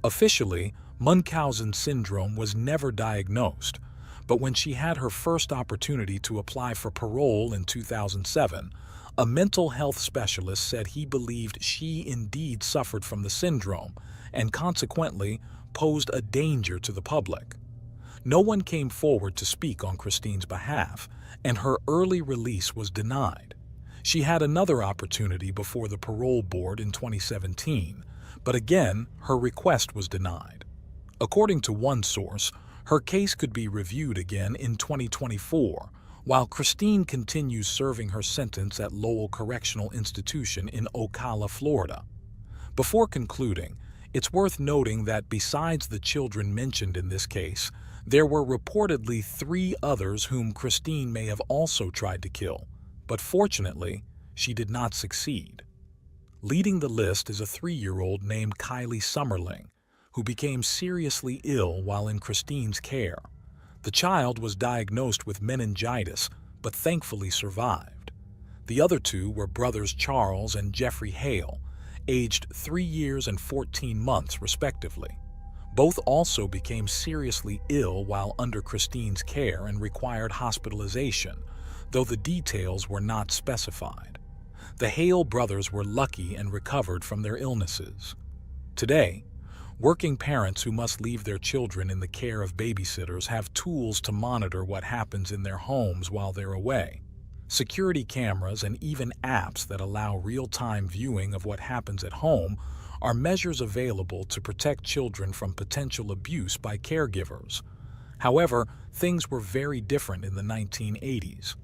Officially, Munchausen syndrome was never diagnosed, but when she had her first opportunity to apply for parole in 2007, a mental health specialist said he believed she indeed suffered from the syndrome and consequently posed a danger to the public. No one came forward to speak on Christine's behalf, and her early release was denied. She had another opportunity before the parole board in 2017, but again, her request was denied. According to one source, her case could be reviewed again in 2024, while Christine continues serving her sentence at Lowell Correctional Institution in Ocala, Florida. Before concluding, it's worth noting that besides the children mentioned in this case, there were reportedly 3 others whom Christine may have also tried to kill, but fortunately, she did not succeed. Leading the list is a 3-year-old named Kylie Summerling, who became seriously ill while in Christine's care. The child was diagnosed with meningitis, but thankfully survived. The other 2 were brothers Charles and Jeffrey Hale, aged 3 years and 14 months respectively. Both also became seriously ill while under Christine's care and required hospitalization, though the details were not specified. The Hale brothers were lucky and recovered from their illnesses. Today, working parents who must leave their children in the care of babysitters have tools to monitor what happens in their homes while they're away. Security cameras and even apps that allow real-time viewing of what happens at home are measures available to protect children from potential abuse by caregivers. However, things were very different in the 1980s.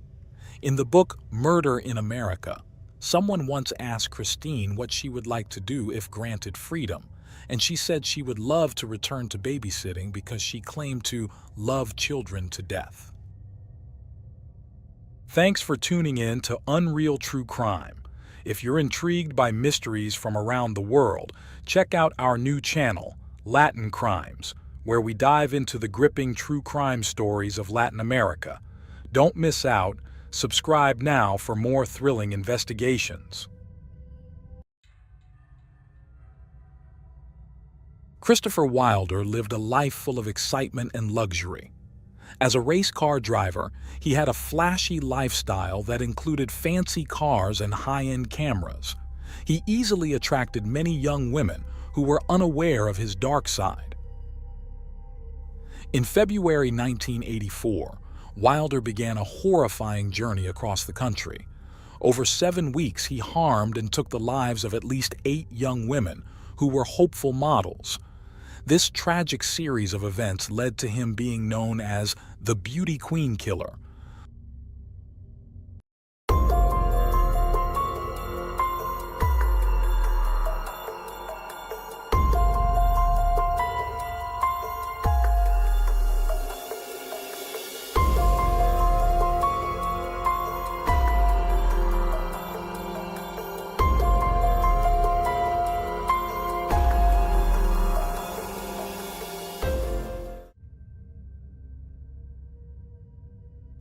In the book Murder in America, someone once asked Christine what she would like to do if granted freedom, and she said she would love to return to babysitting because she claimed to love children to death. Thanks for tuning in to Unreal True Crime. If you're intrigued by mysteries from around the world, check out our new channel, Latin Crimes, where we dive into the gripping true crime stories of Latin America. Don't miss out. Subscribe now for more thrilling investigations. Christopher Wilder lived a life full of excitement and luxury. As a race car driver, he had a flashy lifestyle that included fancy cars and high-end cameras. He easily attracted many young women who were unaware of his dark side. In February 1984, Wilder began a horrifying journey across the country. Over 7 weeks, he harmed and took the lives of at least 8 young women who were hopeful models. This tragic series of events led to him being known as the Beauty Queen Killer.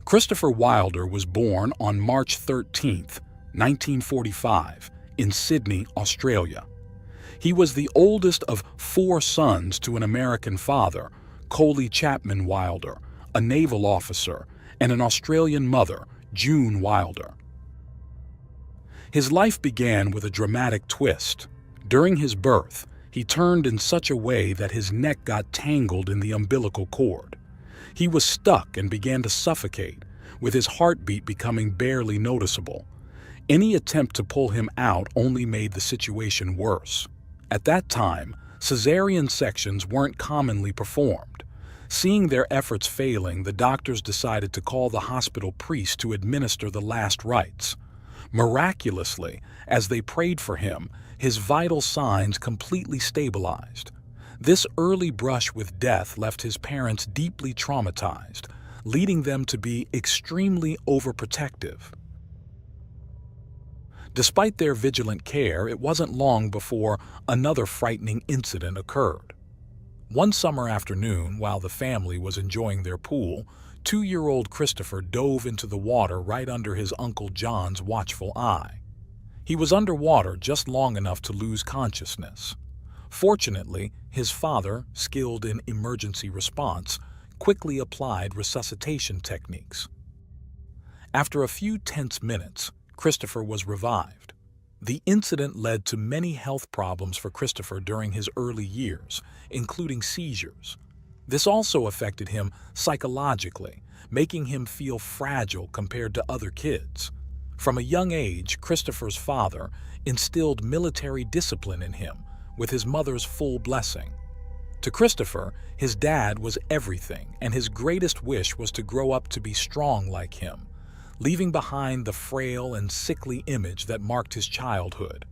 Christopher Wilder was born on March 13, 1945, in Sydney, Australia. He was the oldest of 4 sons to an American father, Coley Chapman Wilder, a naval officer, and an Australian mother, June Wilder. His life began with a dramatic twist. During his birth, he turned in such a way that his neck got tangled in the umbilical cord. He was stuck and began to suffocate, with his heartbeat becoming barely noticeable. Any attempt to pull him out only made the situation worse. At that time, cesarean sections weren't commonly performed. Seeing their efforts failing, the doctors decided to call the hospital priest to administer the last rites. Miraculously, as they prayed for him, his vital signs completely stabilized. This early brush with death left his parents deeply traumatized, leading them to be extremely overprotective. Despite their vigilant care, it wasn't long before another frightening incident occurred. One summer afternoon, while the family was enjoying their pool, 2-year-old Christopher dove into the water right under his Uncle John's watchful eye. He was underwater just long enough to lose consciousness. Fortunately, his father, skilled in emergency response, quickly applied resuscitation techniques. After a few tense minutes, Christopher was revived. The incident led to many health problems for Christopher during his early years, including seizures. This also affected him psychologically, making him feel fragile compared to other kids. From a young age, Christopher's father instilled military discipline in him, with his mother's full blessing. To Christopher, his dad was everything, and his greatest wish was to grow up to be strong like him, leaving behind the frail and sickly image that marked his childhood.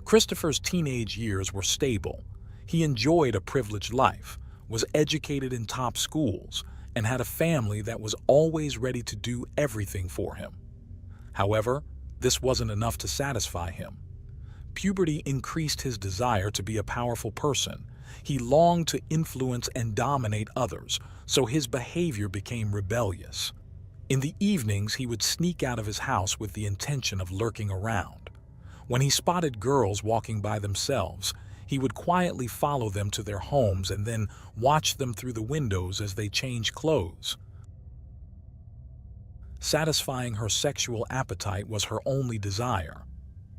Christopher's teenage years were stable. He enjoyed a privileged life, was educated in top schools, and had a family that was always ready to do everything for him. However, this wasn't enough to satisfy him. Puberty increased his desire to be a powerful person. He longed to influence and dominate others, so his behavior became rebellious. In the evenings, he would sneak out of his house with the intention of lurking around. When he spotted girls walking by themselves, he would quietly follow them to their homes and then watch them through the windows as they changed clothes. Satisfying her sexual appetite was her only desire.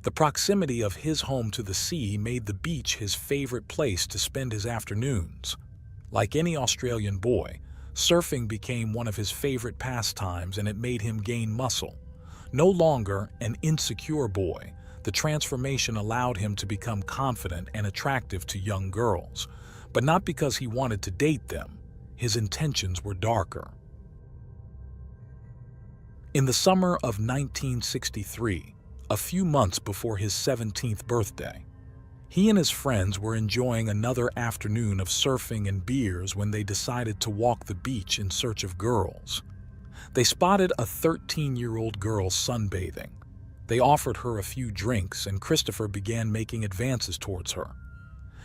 The proximity of his home to the sea made the beach his favorite place to spend his afternoons. Like any Australian boy, surfing became one of his favorite pastimes, and it made him gain muscle. No longer an insecure boy, the transformation allowed him to become confident and attractive to young girls, but not because he wanted to date them. His intentions were darker. In the summer of 1963, a few months before his 17th birthday, he and his friends were enjoying another afternoon of surfing and beers when they decided to walk the beach in search of girls. They spotted a 13-year-old girl sunbathing. They offered her a few drinks, and Christopher began making advances towards her.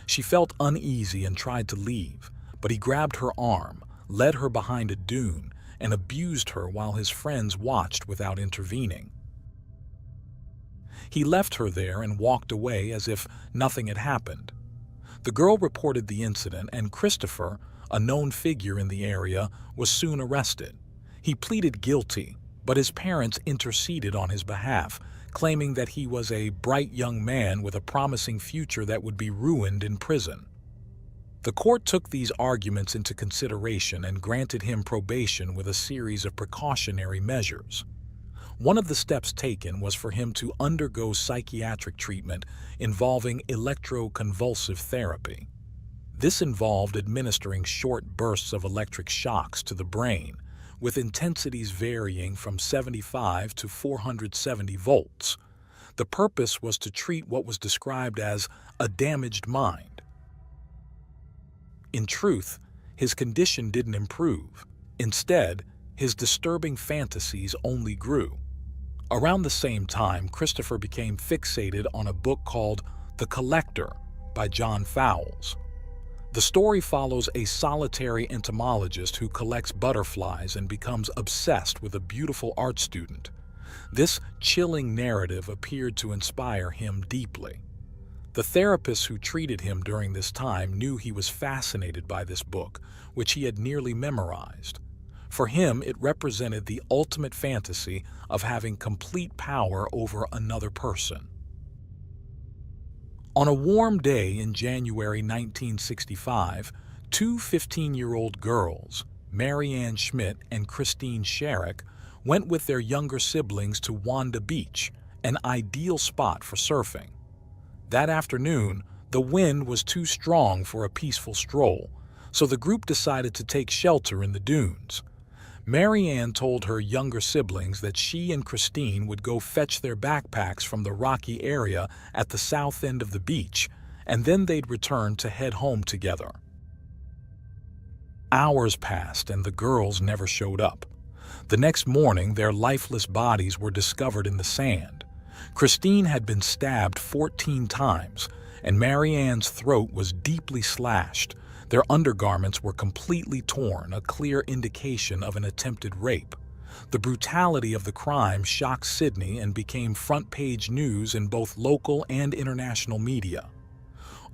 She felt uneasy and tried to leave, but he grabbed her arm, led her behind a dune, and abused her while his friends watched without intervening. He left her there and walked away as if nothing had happened. The girl reported the incident, and Christopher, a known figure in the area, was soon arrested. He pleaded guilty, but his parents interceded on his behalf, claiming that he was a bright young man with a promising future that would be ruined in prison. The court took these arguments into consideration and granted him probation with a series of precautionary measures. One of the steps taken was for him to undergo psychiatric treatment involving electroconvulsive therapy. This involved administering short bursts of electric shocks to the brain, with intensities varying from 75 to 470 volts. The purpose was to treat what was described as a damaged mind. In truth, his condition didn't improve. Instead, his disturbing fantasies only grew. Around the same time, Christopher became fixated on a book called The Collector by John Fowles. The story follows a solitary entomologist who collects butterflies and becomes obsessed with a beautiful art student. This chilling narrative appeared to inspire him deeply. The therapist who treated him during this time knew he was fascinated by this book, which he had nearly memorized. For him, it represented the ultimate fantasy of having complete power over another person. On a warm day in January 1965, two 15-year-old girls, Mary Ann Schmidt and Christine Sherrick, went with their younger siblings to Wanda Beach, an ideal spot for surfing. That afternoon, the wind was too strong for a peaceful stroll, so the group decided to take shelter in the dunes. Mary Ann told her younger siblings that she and Christine would go fetch their backpacks from the rocky area at the south end of the beach, and then they'd return to head home together. Hours passed and the girls never showed up. The next morning, their lifeless bodies were discovered in the sand. Christine had been stabbed 14 times, and Mary Ann's throat was deeply slashed. Their undergarments were completely torn, a clear indication of an attempted rape. The brutality of the crime shocked Sydney and became front-page news in both local and international media.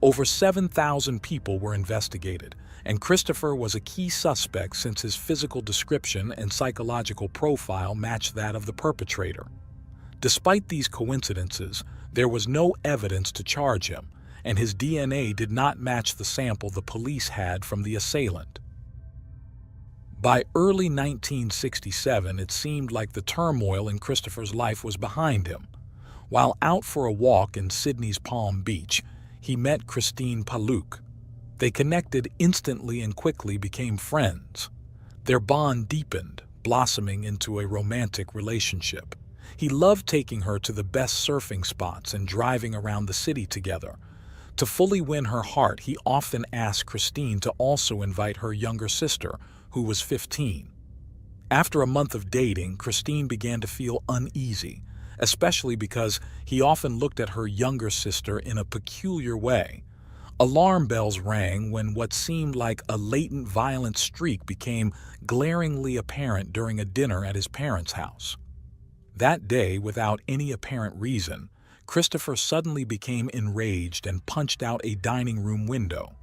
Over 7,000 people were investigated, and Christopher was a key suspect since his physical description and psychological profile matched that of the perpetrator. Despite these coincidences, there was no evidence to charge him, and his DNA did not match the sample the police had from the assailant. By early 1967, it seemed like the turmoil in Christopher's life was behind him. While out for a walk in Sydney's Palm Beach, he met Christine Pallouk. They connected instantly and quickly became friends. Their bond deepened, blossoming into a romantic relationship. He loved taking her to the best surfing spots and driving around the city together. To fully win her heart, he often asked Christine to also invite her younger sister, who was 15. After a month of dating, Christine began to feel uneasy, especially because he often looked at her younger sister in a peculiar way. Alarm bells rang when what seemed like a latent violent streak became glaringly apparent during a dinner at his parents' house. That day, without any apparent reason, Christopher suddenly became enraged and punched out a dining room window.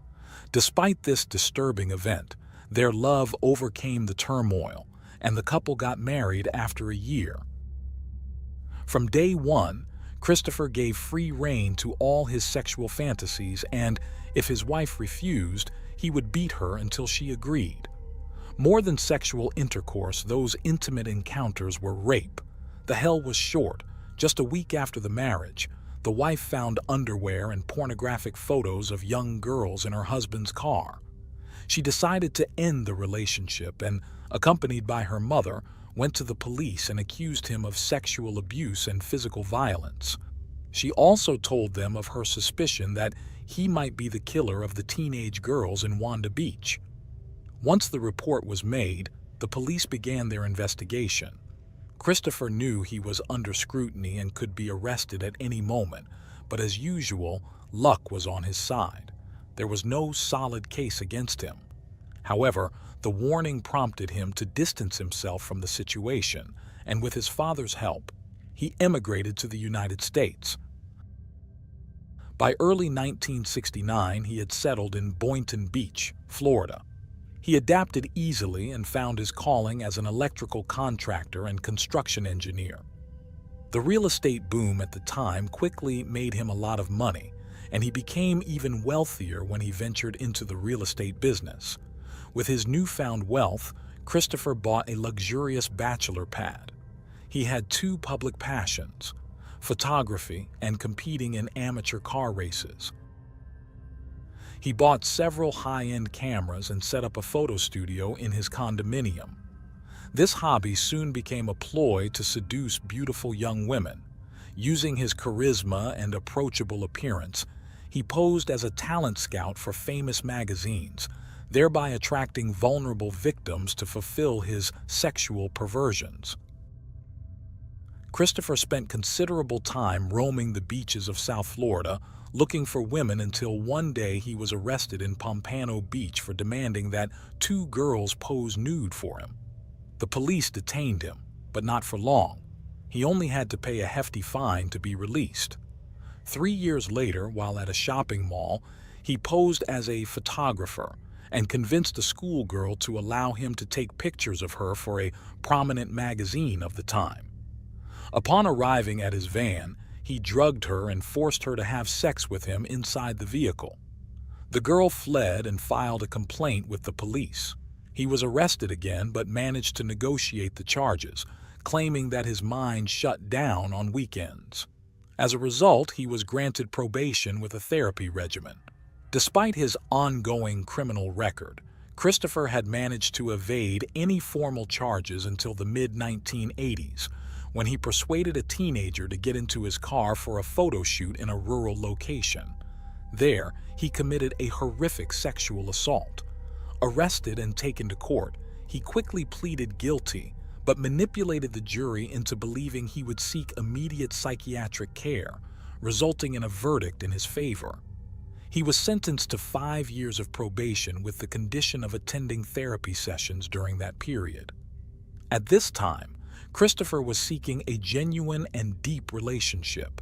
Despite this disturbing event, their love overcame the turmoil, and the couple got married after a year. From day one, Christopher gave free rein to all his sexual fantasies, and if his wife refused, he would beat her until she agreed. More than sexual intercourse, those intimate encounters were rape. The hell was short. Just a week after the marriage, the wife found underwear and pornographic photos of young girls in her husband's car. She decided to end the relationship and, accompanied by her mother, went to the police and accused him of sexual abuse and physical violence. She also told them of her suspicion that he might be the killer of the teenage girls in Wanda Beach. Once the report was made, the police began their investigation. Christopher knew he was under scrutiny and could be arrested at any moment, but as usual, luck was on his side. There was no solid case against him. However, the warning prompted him to distance himself from the situation, and with his father's help, he emigrated to the United States. By early 1969, he had settled in Boynton Beach, Florida. He adapted easily and found his calling as an electrical contractor and construction engineer. The real estate boom at the time quickly made him a lot of money, and he became even wealthier when he ventured into the real estate business. With his newfound wealth, Christopher bought a luxurious bachelor pad. He had two public passions: photography and competing in amateur car races. He bought several high-end cameras and set up a photo studio in his condominium. This hobby soon became a ploy to seduce beautiful young women. Using his charisma and approachable appearance, he posed as a talent scout for famous magazines, thereby attracting vulnerable victims to fulfill his sexual perversions. Christopher spent considerable time roaming the beaches of South Florida, looking for women until one day he was arrested in Pompano Beach for demanding that two girls pose nude for him. The police detained him, but not for long. He only had to pay a hefty fine to be released. 3 years later, while at a shopping mall, he posed as a photographer and convinced a schoolgirl to allow him to take pictures of her for a prominent magazine of the time. Upon arriving at his van, he drugged her and forced her to have sex with him inside the vehicle. The girl fled and filed a complaint with the police. He was arrested again but managed to negotiate the charges, claiming that his mind shut down on weekends. As a result, he was granted probation with a therapy regimen. Despite his ongoing criminal record, Christopher had managed to evade any formal charges until the mid-1980s, when he persuaded a teenager to get into his car for a photo shoot in a rural location. There, he committed a horrific sexual assault. Arrested and taken to court, he quickly pleaded guilty, but manipulated the jury into believing he would seek immediate psychiatric care, resulting in a verdict in his favor. He was sentenced to 5 years of probation with the condition of attending therapy sessions during that period. At this time, Christopher was seeking a genuine and deep relationship.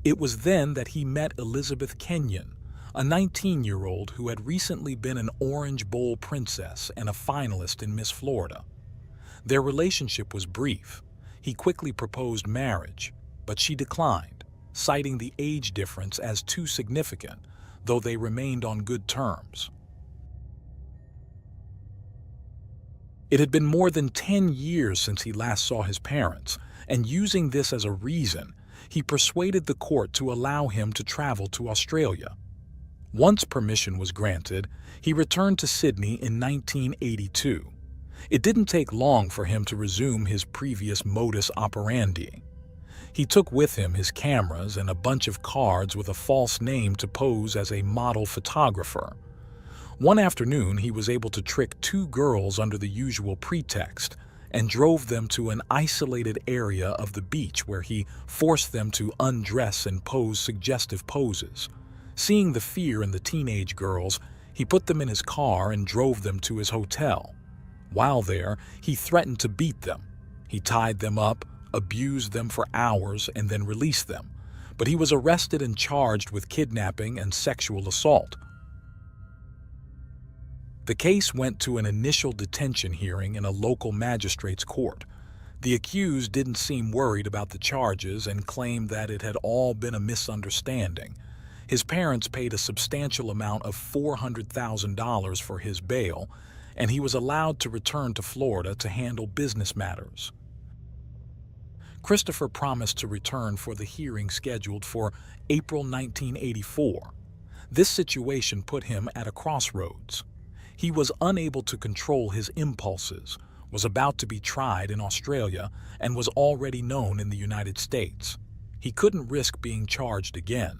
It was then that he met Elizabeth Kenyon, a 19-year-old who had recently been an Orange Bowl princess and a finalist in Miss Florida. Their relationship was brief. He quickly proposed marriage, but she declined, citing the age difference as too significant, though they remained on good terms. It had been more than 10 years since he last saw his parents, and using this as a reason, he persuaded the court to allow him to travel to Australia. Once permission was granted, he returned to Sydney in 1982. It didn't take long for him to resume his previous modus operandi. He took with him his cameras and a bunch of cards with a false name to pose as a model photographer. One afternoon, he was able to trick 2 girls under the usual pretext and drove them to an isolated area of the beach where he forced them to undress and pose suggestive poses. Seeing the fear in the teenage girls, he put them in his car and drove them to his hotel. While there, he threatened to beat them. He tied them up, abused them for hours, and then released them. But he was arrested and charged with kidnapping and sexual assault. The case went to an initial detention hearing in a local magistrate's court. The accused didn't seem worried about the charges and claimed that it had all been a misunderstanding. His parents paid a substantial amount of $400,000 for his bail, and he was allowed to return to Florida to handle business matters. Christopher promised to return for the hearing scheduled for April 1984. This situation put him at a crossroads. He was unable to control his impulses, was about to be tried in Australia, and was already known in the United States. He couldn't risk being charged again.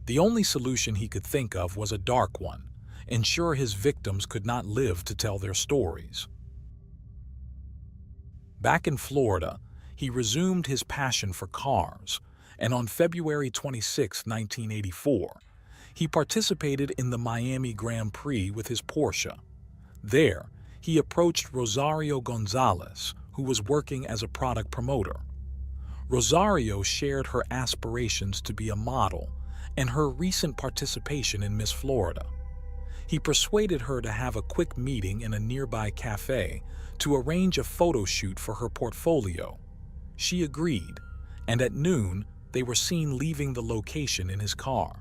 The only solution he could think of was a dark one: ensure his victims could not live to tell their stories. Back in Florida, he resumed his passion for cars, and on February 26, 1984, he participated in the Miami Grand Prix with his Porsche. There, he approached Rosario Gonzalez, who was working as a product promoter. Rosario shared her aspirations to be a model and her recent participation in Miss Florida. He persuaded her to have a quick meeting in a nearby cafe to arrange a photo shoot for her portfolio. She agreed, and at noon, they were seen leaving the location in his car.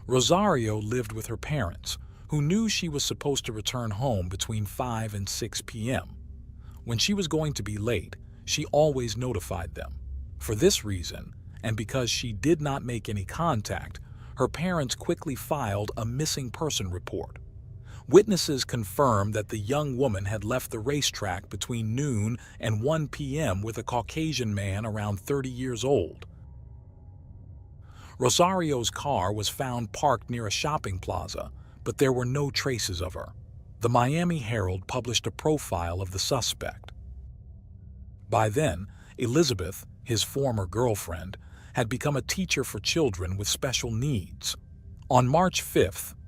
Rosario lived with her parents, who knew she was supposed to return home between 5 and 6 p.m. When she was going to be late, she always notified them. For this reason, and because she did not make any contact, her parents quickly filed a missing person report. Witnesses confirmed that the young woman had left the racetrack between noon and 1 p.m. with a Caucasian man around 30 years old. Rosario's car was found parked near a shopping plaza, but there were no traces of her. The Miami Herald published a profile of the suspect. By then, Elizabeth, his former girlfriend, had become a teacher for children with special needs. On March 5,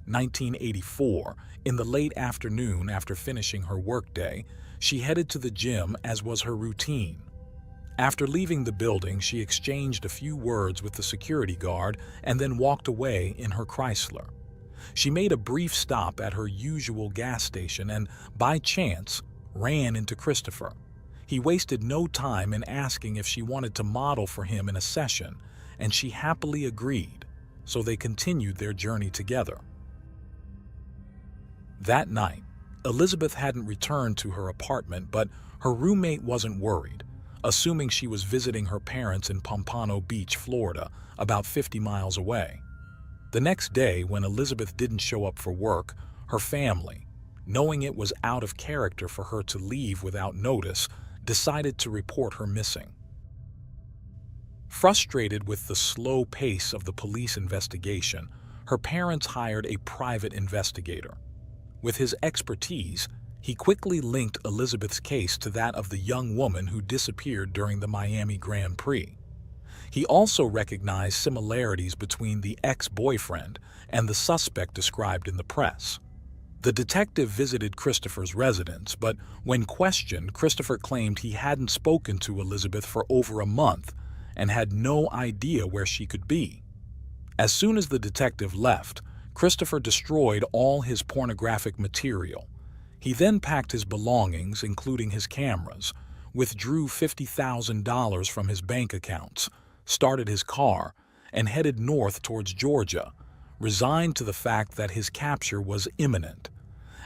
1984, in the late afternoon after finishing her workday, she headed to the gym as was her routine. After leaving the building, she exchanged a few words with the security guard and then walked away in her Chrysler. She made a brief stop at her usual gas station and, by chance, ran into Christopher. He wasted no time in asking if she wanted to model for him in a session, and she happily agreed, so they continued their journey together. That night, Elizabeth hadn't returned to her apartment, but her roommate wasn't worried, assuming she was visiting her parents in Pompano Beach, Florida, about 50 miles away. The next day, when Elizabeth didn't show up for work, her family, knowing it was out of character for her to leave without notice, decided to report her missing. Frustrated with the slow pace of the police investigation, her parents hired a private investigator. With his expertise, he quickly linked Elizabeth's case to that of the young woman who disappeared during the Miami Grand Prix. He also recognized similarities between the ex-boyfriend and the suspect described in the press. The detective visited Christopher's residence, but when questioned, Christopher claimed he hadn't spoken to Elizabeth for over a month and had no idea where she could be. As soon as the detective left, Christopher destroyed all his pornographic material. He then packed his belongings, including his cameras, withdrew $50,000 from his bank accounts, started his car, and headed north towards Georgia, resigned to the fact that his capture was imminent.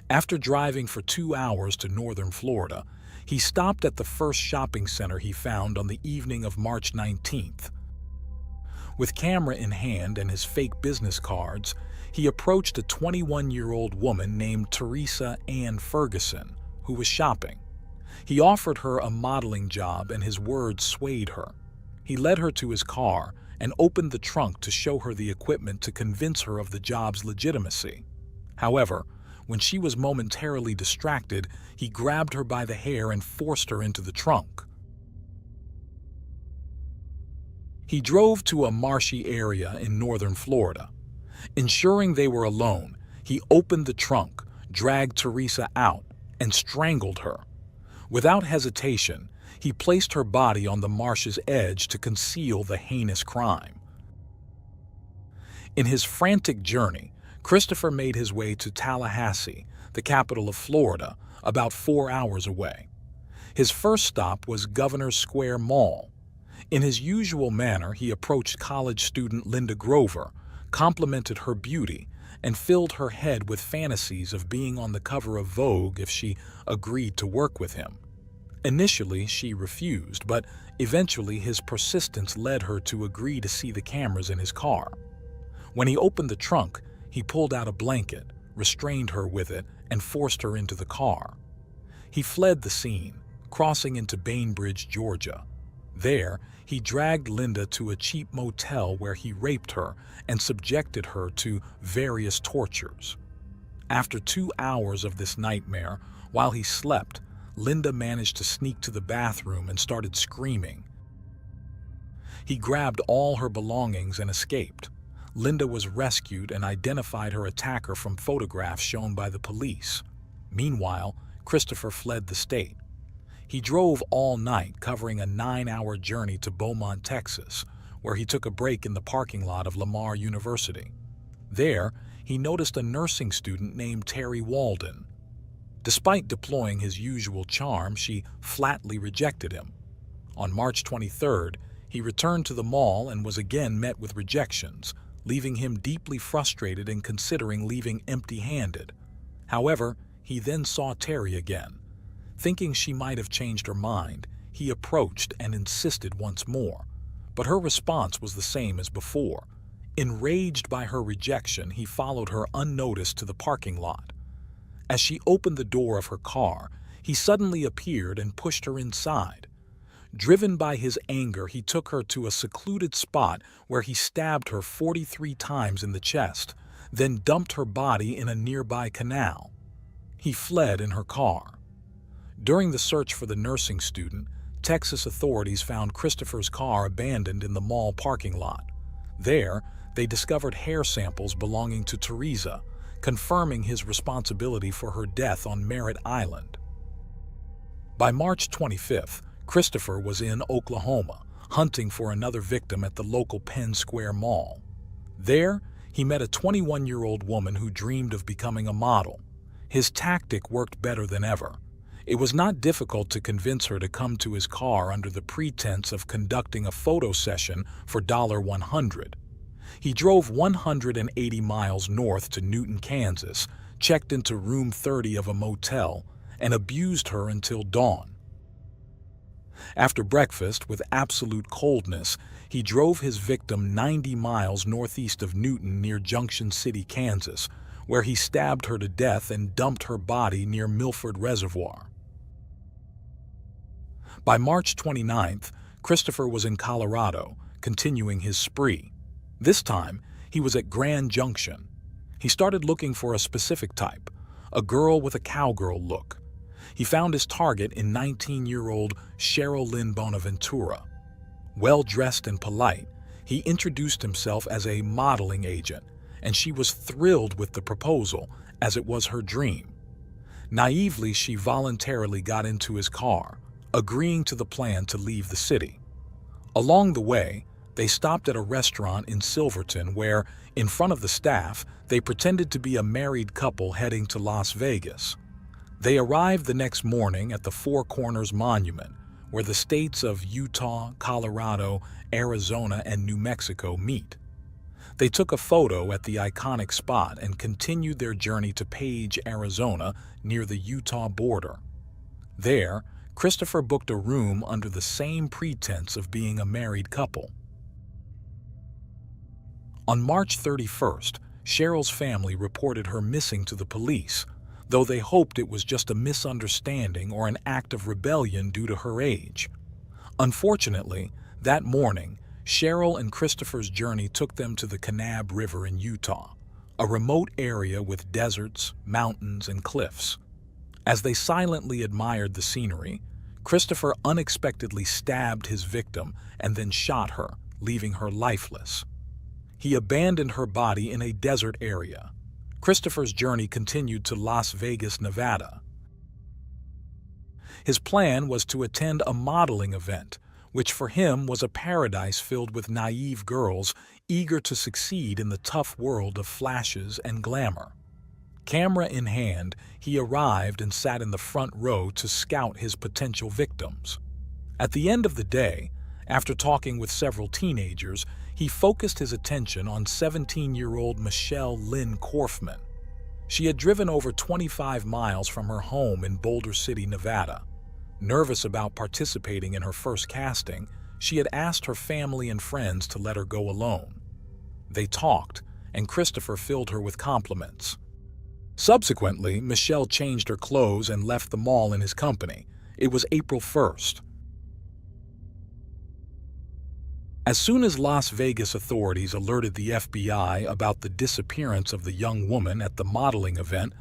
After driving for 2 hours to northern Florida, he stopped at the first shopping center he found on the evening of March 19th. With camera in hand and his fake business cards, he approached a 21-year-old woman named Teresa Ann Ferguson, who was shopping. He offered her a modeling job, and his words swayed her. He led her to his car and opened the trunk to show her the equipment to convince her of the job's legitimacy. However, when she was momentarily distracted, he grabbed her by the hair and forced her into the trunk. He drove to a marshy area in northern Florida. Ensuring they were alone, he opened the trunk, dragged Teresa out, and strangled her. Without hesitation, he placed her body on the marsh's edge to conceal the heinous crime. In his frantic journey, Christopher made his way to Tallahassee, the capital of Florida, about 4 hours away. His first stop was Governor's Square Mall. In his usual manner, he approached college student Linda Grover, complimented her beauty, and filled her head with fantasies of being on the cover of Vogue if she agreed to work with him. Initially, she refused, but eventually his persistence led her to agree to see the cameras in his car. When he opened the trunk, he pulled out a blanket, restrained her with it, and forced her into the car. He fled the scene, crossing into Bainbridge, Georgia. There, he dragged Linda to a cheap motel where he raped her and subjected her to various tortures. After 2 hours of this nightmare, while he slept, Linda managed to sneak to the bathroom and started screaming. He grabbed all her belongings and escaped. Linda was rescued and identified her attacker from photographs shown by the police. Meanwhile, Christopher fled the state. He drove all night, covering a 9-hour journey to Beaumont, Texas, where he took a break in the parking lot of Lamar University. There, he noticed a nursing student named Terry Walden. Despite deploying his usual charm, she flatly rejected him. On March 23rd, he returned to the mall and was again met with rejections, leaving him deeply frustrated and considering leaving empty-handed. However, he then saw Terry again. Thinking she might have changed her mind, he approached and insisted once more, but her response was the same as before. Enraged by her rejection, he followed her unnoticed to the parking lot. As she opened the door of her car, he suddenly appeared and pushed her inside. Driven by his anger, he took her to a secluded spot where he stabbed her 43 times in the chest, then dumped her body in a nearby canal. He fled in her car. During the search for the nursing student, Texas authorities found Christopher's car abandoned in the mall parking lot. There, they discovered hair samples belonging to Teresa, confirming his responsibility for her death on Merritt Island. By March 25th, Christopher was in Oklahoma, hunting for another victim at the local Penn Square Mall. There, he met a 21-year-old woman who dreamed of becoming a model. His tactic worked better than ever. It was not difficult to convince her to come to his car under the pretense of conducting a photo session for $100. He drove 180 miles north to Newton, Kansas, checked into room 30 of a motel, and abused her until dawn. After breakfast, with absolute coldness, he drove his victim 90 miles northeast of Newton near Junction City, Kansas, where he stabbed her to death and dumped her body near Milford Reservoir. By March 29th, Christopher was in Colorado, continuing his spree. This time, he was at Grand Junction. He started looking for a specific type, a girl with a cowgirl look. He found his target in 19-year-old Cheryl Lynn Bonaventura. Well-dressed and polite, he introduced himself as a modeling agent, and she was thrilled with the proposal, as it was her dream. Naively, she voluntarily got into his car, agreeing to the plan to leave the city. Along the way, they stopped at a restaurant in Silverton where, in front of the staff, they pretended to be a married couple heading to Las Vegas. They arrived the next morning at the Four Corners Monument, where the states of Utah, Colorado, Arizona, and New Mexico meet. They took a photo at the iconic spot and continued their journey to Page, Arizona, near the Utah border. There, Christopher booked a room under the same pretense of being a married couple. On March 31st, Cheryl's family reported her missing to the police, though they hoped it was just a misunderstanding or an act of rebellion due to her age. Unfortunately, that morning, Cheryl and Christopher's journey took them to the Kanab River in Utah, a remote area with deserts, mountains, and cliffs. As they silently admired the scenery, Christopher unexpectedly stabbed his victim and then shot her, leaving her lifeless. He abandoned her body in a desert area. Christopher's journey continued to Las Vegas, Nevada. His plan was to attend a modeling event, which for him was a paradise filled with naive girls eager to succeed in the tough world of flashes and glamour. Camera in hand, he arrived and sat in the front row to scout his potential victims. At the end of the day, after talking with several teenagers, he focused his attention on 17-year-old Michelle Lynn Korfman. She had driven over 25 miles from her home in Boulder City, Nevada. Nervous about participating in her first casting, she had asked her family and friends to let her go alone. They talked, and Christopher filled her with compliments. Subsequently, Michelle changed her clothes and left the mall in his company. It was April 1st. As soon as Las Vegas authorities alerted the FBI about the disappearance of the young woman at the modeling event,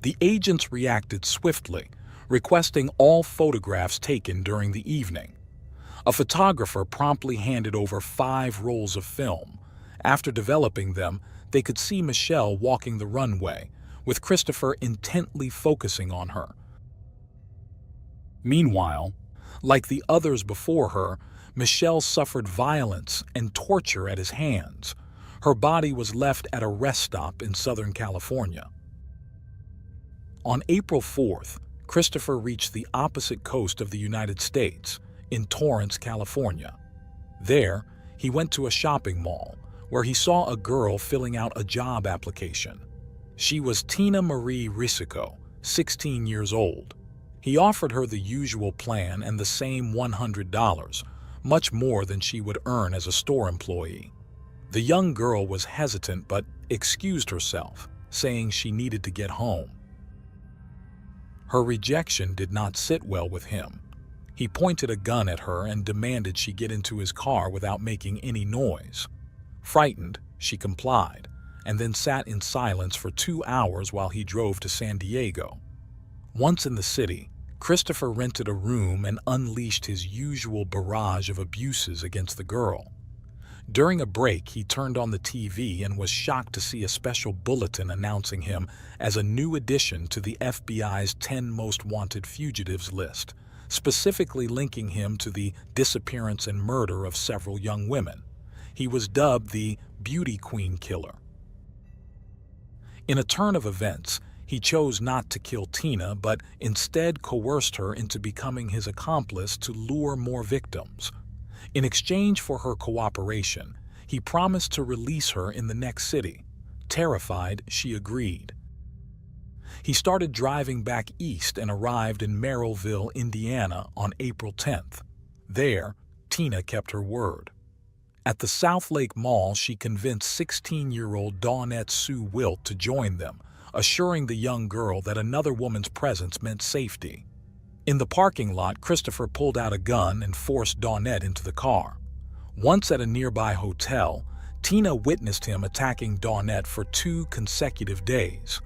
the agents reacted swiftly, requesting all photographs taken during the evening. A photographer promptly handed over 5 rolls of film. After developing them, they could see Michelle walking the runway, with Christopher intently focusing on her. Meanwhile, like the others before her, Michelle suffered violence and torture at his hands. Her body was left at a rest stop in Southern California. On April 4th, Christopher reached the opposite coast of the United States, in Torrance, California. There, he went to a shopping mall, where he saw a girl filling out a job application. She was Tina Marie Risico, 16 years old. He offered her the usual plan and the same $100, much more than she would earn as a store employee. The young girl was hesitant but excused herself, saying she needed to get home. Her rejection did not sit well with him. He pointed a gun at her and demanded she get into his car without making any noise. Frightened, she complied, and then sat in silence for 2 hours while he drove to San Diego. Once in the city, Christopher rented a room and unleashed his usual barrage of abuses against the girl. During a break, he turned on the TV and was shocked to see a special bulletin announcing him as a new addition to the FBI's 10 most wanted fugitives list, specifically linking him to the disappearance and murder of several young women. He was dubbed the Beauty Queen Killer. In a turn of events, he chose not to kill Tina, but instead coerced her into becoming his accomplice to lure more victims. In exchange for her cooperation, he promised to release her in the next city. Terrified, she agreed. He started driving back east and arrived in Merrillville, Indiana on April 10th. There, Tina kept her word. At the South Lake Mall, she convinced 16-year-old Dawnette Sue Wilt to join them, assuring the young girl that another woman's presence meant safety. In the parking lot, Christopher pulled out a gun and forced Dawnette into the car. Once at a nearby hotel, Tina witnessed him attacking Dawnette for 2 consecutive days.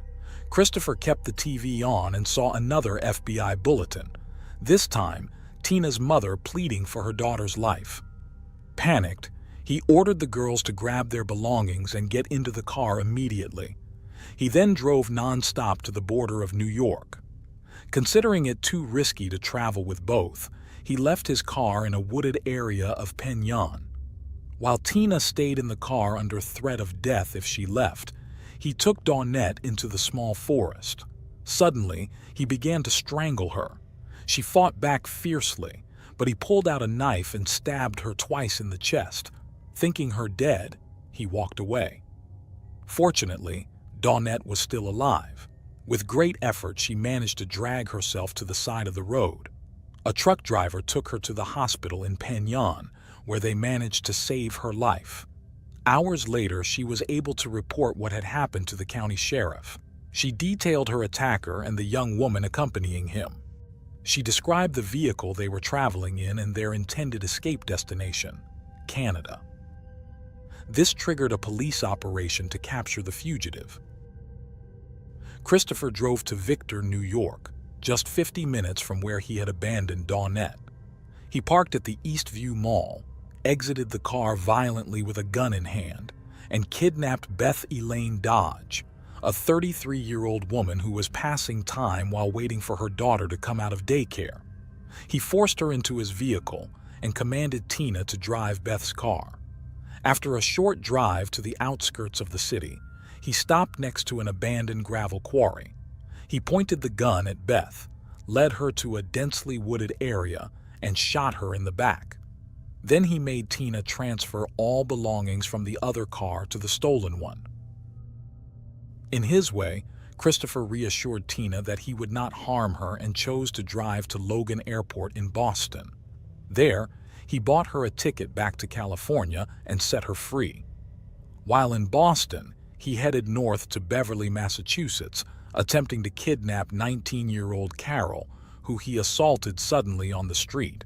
Christopher kept the TV on and saw another FBI bulletin, this time Tina's mother pleading for her daughter's life. Panicked, he ordered the girls to grab their belongings and get into the car immediately. He then drove non-stop to the border of New York. Considering it too risky to travel with both, he left his car in a wooded area of Penn Yan. While Tina stayed in the car under threat of death if she left, he took Dawnette into the small forest. Suddenly, he began to strangle her. She fought back fiercely, but he pulled out a knife and stabbed her twice in the chest. Thinking her dead, he walked away. Fortunately, Dawnette was still alive. With great effort, she managed to drag herself to the side of the road. A truck driver took her to the hospital in Penn Yan, where they managed to save her life. Hours later, she was able to report what had happened to the county sheriff. She detailed her attacker and the young woman accompanying him. She described the vehicle they were traveling in and their intended escape destination, Canada. This triggered a police operation to capture the fugitive. Christopher drove to Victor, New York, just 50 minutes from where he had abandoned Dawnette. He parked at the Eastview Mall, exited the car violently with a gun in hand, and kidnapped Beth Elaine Dodge, a 33-year-old woman who was passing time while waiting for her daughter to come out of daycare. He forced her into his vehicle and commanded Tina to drive Beth's car. After a short drive to the outskirts of the city, he stopped next to an abandoned gravel quarry. He pointed the gun at Beth, led her to a densely wooded area, and shot her in the back. Then he made Tina transfer all belongings from the other car to the stolen one. In his way, Christopher reassured Tina that he would not harm her and chose to drive to Logan Airport in Boston. There, he bought her a ticket back to California and set her free. While in Boston, he headed north to Beverly, Massachusetts, attempting to kidnap 19-year-old Carol, who he assaulted suddenly on the street.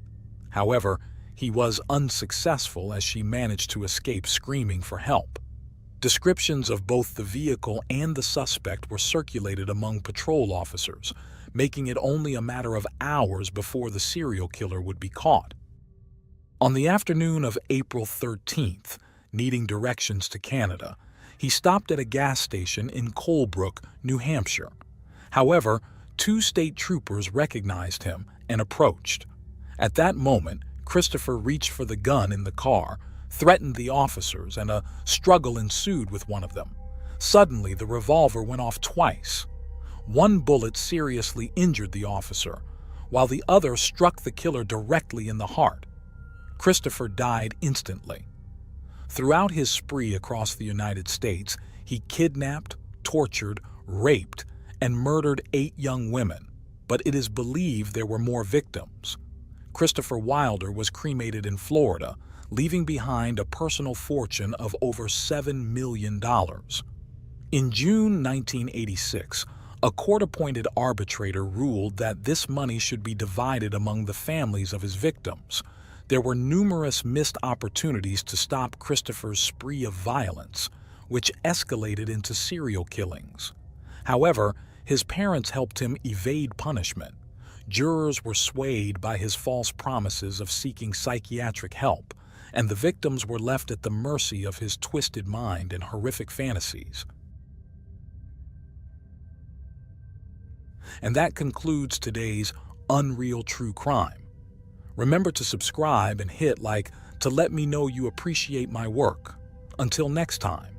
However, he was unsuccessful as she managed to escape screaming for help. Descriptions of both the vehicle and the suspect were circulated among patrol officers, making it only a matter of hours before the serial killer would be caught. On the afternoon of April 13th, needing directions to Canada, he stopped at a gas station in Colebrook, New Hampshire. However, 2 state troopers recognized him and approached. At that moment, Christopher reached for the gun in the car, threatened the officers, and a struggle ensued with one of them. Suddenly, the revolver went off twice. One bullet seriously injured the officer, while the other struck the killer directly in the heart. Christopher died instantly. Throughout his spree across the United States, he kidnapped, tortured, raped, and murdered 8 young women, but it is believed there were more victims. Christopher Wilder was cremated in Florida, leaving behind a personal fortune of over $7 million. In June 1986, a court-appointed arbitrator ruled that this money should be divided among the families of his victims. There were numerous missed opportunities to stop Christopher's spree of violence, which escalated into serial killings. However, his parents helped him evade punishment. Jurors were swayed by his false promises of seeking psychiatric help, and the victims were left at the mercy of his twisted mind and horrific fantasies. And that concludes today's Unreal True Crime. Remember to subscribe and hit like to let me know you appreciate my work. Until next time.